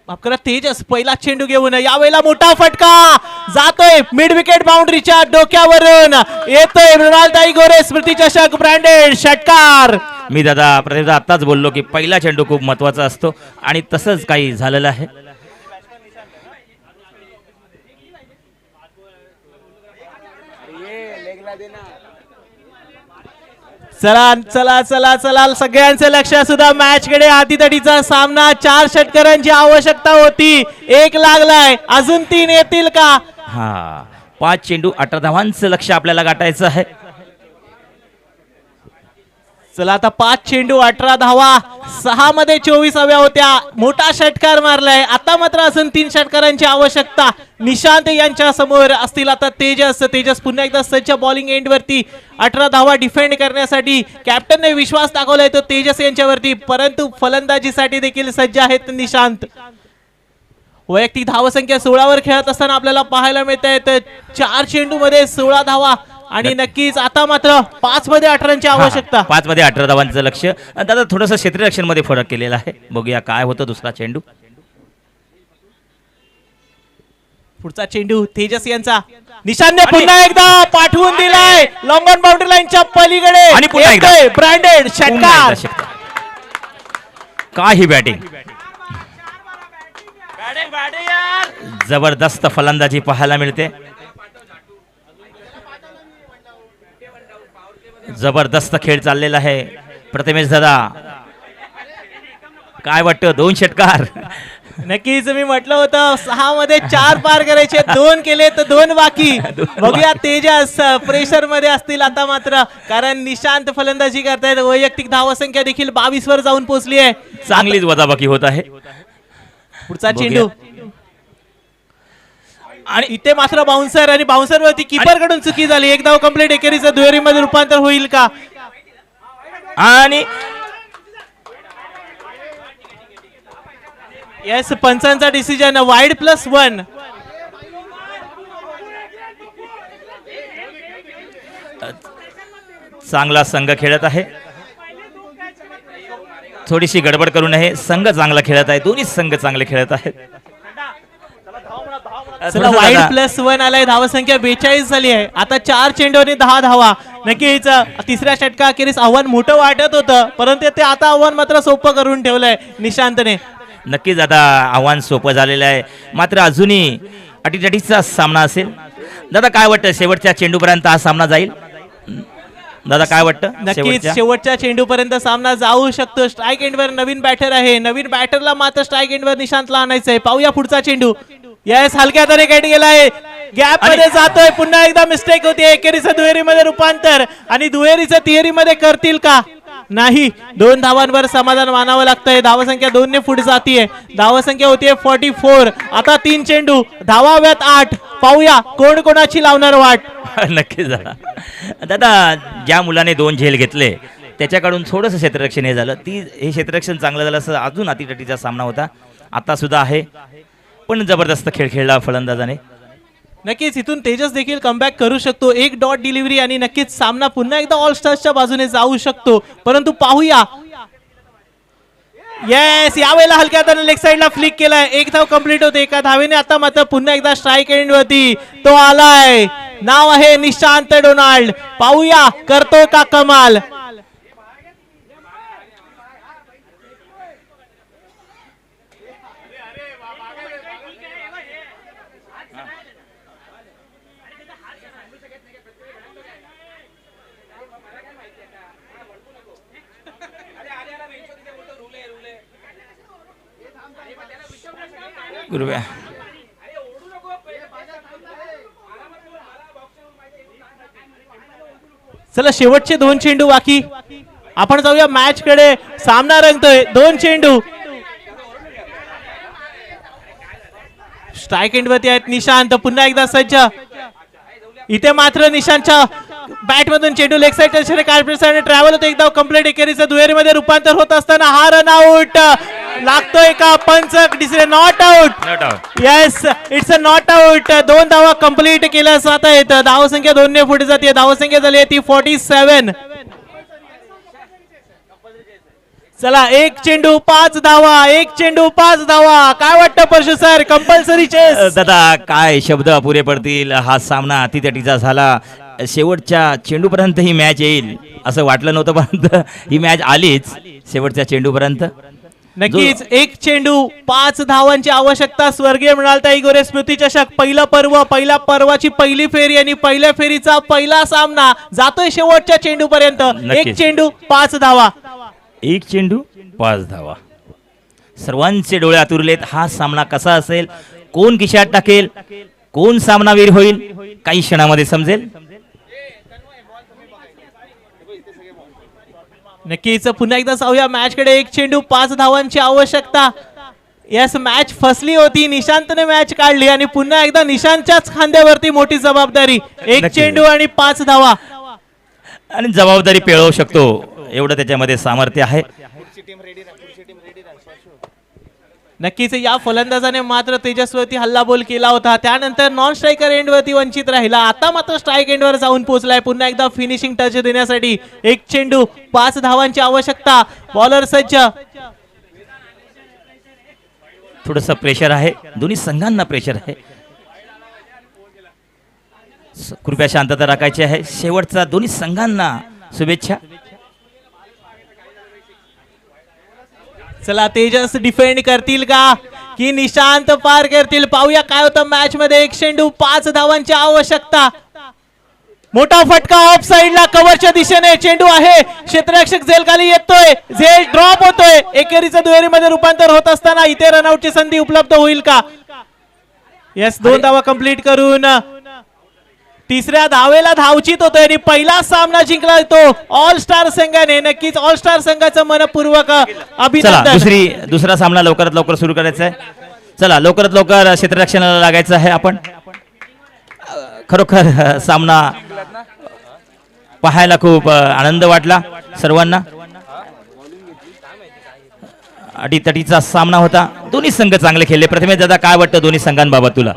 आपल्याला तेजस पहिला चेंडू घेऊन यावेळेला मोठा फटका जातोय मिड विकेट बाउंड्रीच्या डोक्यावरून. येतोय मृणालताई गोरे स्मृती चषक ब्रँडेड षटकार. मी दादा प्रथम आत्ताच बोललो की पहिला चेंडू खूप महत्वाचा असतो आणि तसंच काही झालेलं आहे. चला चला चला चला सगळ्यांचं लक्ष सुद्धा मॅच कडे. आतीतडीचा सामना 4 षटकारांची आवश्यकता होती, 1 लागलाय, अजून 3 येतील का? हा 5 चेंडू 18 धावांचं लक्ष आपल्याला गाठायचं आहे. चला आता 5 चेंडू 18 धावा, 6 मध्ये 24 हव्या होत्या. मोठा षटकार मारलाय. आता मात्र अजून 3 षटकारांची आवश्यकता. निशांत यांच्या समोर असतील आता तेजस पुन्हा एकदा सज्ज बॉलिंग एंड वरती 18 धावा डिफेंड करण्यासाठी कॅप्टनने विश्वास दाखवलाय तो तेजस यांच्यावरती, परंतु फलंदाजीसाठी देखील सज्ज आहेत निशांत. वैयक्तिक धावसंख्या 16 वर खेळत असताना आपल्याला पाहायला मिळत आहे. 4 चेंडू मध्ये 16 धावा आणि नक्कीच आता मात्र 5 मध्ये 18ची आवश्यकता. 5 मध्ये 18 धावांचं लक्ष. दादा थोडंसं क्षेत्ररक्षण मध्ये फरक केलेला आहे, बघूया काय होतं दुसरा चेंडू. पुढचा चेंडू तेजस यांचा. निशांतने पुन्हा एकदा पाठवून दिलाय लॉंग ऑन बाउंड्री लाईनच्या पलीकडे आणि पुन्हा एकदा. ब्रँडेड षटकार. काही बॅटिंग, जबरदस्त फलंदाजी पाहायला मिळते. जबरदस्त खेळ चाललेला आहे. प्रथमेश दादा काय वाटतं? 2 षटकार. नक्कीच मी म्हटलं होतं 6 मध्ये 4 पार करायचे, 2 केले तर 2 बाकी. बघूया तेजस प्रेशर मध्ये असतील आता मात्र, कारण निशांत फलंदाजी करतायत. वैयक्तिक धावसंख्या देखील 22 वर जाऊन पोहोचली आहे. चांगलीच वजाबाकी होत आहे. पुढचा चेंडू आणि इथे मात्र बाउन्सर आणि बाउन्सर वरती कीपर कडून चुकी झाली. एक धाव कंप्लीट. एकेरीचं दुहेरीमध्ये रूपांतर होईल का? आणि येस पंचांचा डिसिजन वाईड +1. चांगला संघ खेळत आहे. थोडीशी गडबड करू नये. संघ चांगला खेळत आहे, दोन्ही संघ चांगले खेळत आहेत. चला वाईड +1 आलाय, धावसंख्या 42 झाली आहे. आता 4 चेंडूने 10 धावा. नक्कीच तिसऱ्या षटकाखेरीस आव्हान मोठं वाटत होतं, परंतु ते आता आव्हान मात्र सोपं करून ठेवलंय निशांतने. नक्कीच आता आव्हान सोपं झालेलं आहे, मात्र अजूनही अटीतटीचा सामना असेल. दादा काय वाटतं शेवटच्या चेंडूपर्यंत हा सामना जाईल? दादा काय वाटतं? नक्कीच शेवटच्या चेंडूपर्यंत सामना जाऊ शकतो. स्ट्राईक एंडवर नवीन बॅटर आहे, नवीन बॅटरला मात्र स्ट्राईक एंडवर निशांतला आणायचंय. पाहूया पुढचा चेंडू. यस, हलक्या तरी गेट गेलाय, गॅप मध्ये जातोय. पुन्हा एकदा मिस्टेक होती. एकेरीचं दुहेरीमध्ये रूपांतर आणि दुहेरीचं तिहेरीमध्ये करतील का? नाही. 2 धावांवर समाधान मानावं लागतंय. धावसंख्या 2 ने पुढे जातीये. धावसंख्या होतीये 44. आता 3 चेंडू, धावा हव्यात 8. पाहूया कोण कोणाची लावणार वाट. नक्कीच दादा. दादा ज्या मुलाने 2 झेल घेतले त्याच्याकडून थोडंसं क्षेत्ररक्षण हे झालं, हे क्षेत्ररक्षण चांगलं झालं असं अजून अटीतटीचा सामना होता. आता सुद्धा आहे, पण जबरदस्त खेळ खेळला फलंदाजाने. नक्कीच इथून तेजस देखील कमबॅक करू शकतो. 1 डॉट डिलिव्हरी आणि नक्कीच सामना पुन्हा एकदा ऑल स्टार्सच्या बाजूने जाऊ शकतो. परंतु पाहूया. येस, यावेळेला हलक्या हाताने लेग साइडला फ्लिक केलाय. 1 धाव कंप्लीट होते एका धावेने. आता मात्र पुन्हा एकदा स्ट्राईक एंड वरती तो आलाय. नाव आहे निशांत डोनाल्ड. पाहूया करतो का कमाल. गुरुव्या चला शेवटचे 2 चेंडू बाकी. आपण जाऊया मॅच कडे. सामना रंगतोय. 2 चेंडू. स्ट्राईक एंड वरती आहेत निशांत. पुन्हा एकदा सज्ज. इथे मात्र निशांतच्या बॅट मधून चेंडू लेग साइड काढण्यासाठी ट्रॅव्हल होतो. एकदा कंप्लीट. एकेरीचं दुहेरीमध्ये रूपांतर होत असताना हा रन आउट लागतोय का? पंच decision not out. Yes, it's a not out. 2 धावा कंप्लीट केल्या जात आहेत. धावसंख्या 2 ने पुढे जाते. धावसंख्या झाली आहे ती 47. चला 1 चेंडू 5 धावा. 1 चेंडू 5 धावा. काय वाटतं परशु सर? Compulsory chess. दादा काय शब्द अपुरे पडतील. हा सामना अटीतटीचा झाला. शेवटच्या चेंडूपर्यंत ही मॅच येईल असं वाटलं नव्हतं, परंतु ही मॅच आलीच शेवटच्या चेंडूपर्यंत. नक्कीच 1 चेंडू 5 धावांची आवश्यकता. स्वर्गीय मृणालताई गोरे स्मृती चषक पहिला पर्व, पहिल्या पर्वाची पहिली फेरी आणि पहिल्या फेरीचा पहिला सामना जातोय शेवटच्या चेंडूपर्यंत. 1 चेंडू 5 धावा. 1 चेंडू 5 धावा. सर्वांचे डोळे आतुरलेत. हा सामना कसा असेल, कोण खिशात टाकेल, कोण सामनावीर होईल, काही क्षणामध्ये समजेल. नक्कीच पुन्हा एकदा जाऊया मॅच कडे. 1 चेंडू 5 धावांची आवश्यकता. यस, मॅच फसली होती. निशांतने मॅच काढली आणि पुन्हा एकदा निशांतच्याच खांद्यावरती मोठी जबाबदारी. 1 चेंडू आणि 5 धावा. आणि जबाबदारी पेळवू शकतो एवढं त्याच्यामध्ये सामर्थ्य आहे. नक्कीच या फलंदाजाने मात्र तेजस्वरती हल्लाबोल केला होता. त्यानंतर नॉन स्ट्रायकर एंडवरती वंचित राहिला. आता मात्र स्ट्राईक एंडवर जाऊन पोहोचलाय पुन्हा एकदा फिनिशिंग टच देण्यासाठी. 1 चेंडू 5 धावांची आवश्यकता. बॉलर सज्ज. थोडंसं प्रेशर आहे, दोन्ही संघांना प्रेशर आहे. कृपया शांतता राखायची आहे. शेवटचा दोन्ही संघांना शुभेच्छा. चला तेजस डिफेंड करतील का की निशांत पार करतील? पाहूया काय होतं मॅच मध्ये. 1 चेंडू 5 धावांची आवश्यकता. मोठा फटका ऑफ साइडला कव्हरच्या दिशेने. चेंडू आहे, क्षेत्ररक्षक झेल खाली येतोय, झेल ड्रॉप होतोय. एकेरीचं दुहेरीमध्ये रूपांतर होत असताना इथे रनआउटची संधी उपलब्ध होईल का? यस, 2 धावा कंप्लीट करून तिसऱ्या धावेला धावचित होतोय आणि पहिला सामना जिंकला तो ऑल स्टार संघाने. नक्कीच ऑल स्टार संघाचं मनपूर्वक अभिनंदन. दुसरा सामना लवकरात लवकर सुरू करायचा आहे. चला लवकरात लवकर क्षेत्ररक्षणाला लागायचं आहे आपण. खरोखर सामना पाहायला खूप आनंद वाटला सर्वांना. अटीतटीचा सामना होता. दोन्ही संघ चांगले खेळले. प्रथमेश दादा काय वाटतं दोन्ही संघांबाबत तुला?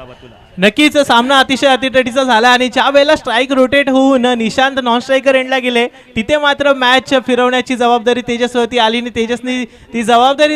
नक्कीच सामना अतिशय अतितटीचा झाला आणि ज्या वेळेला स्ट्राईक रोटेट होऊन निशांत नॉन स्ट्रायकर एंडला गेले तिथे मात्र मॅच फिरवण्याची जबाबदारी तेजसवरती आली आणि तेजसनी ती जबाबदारी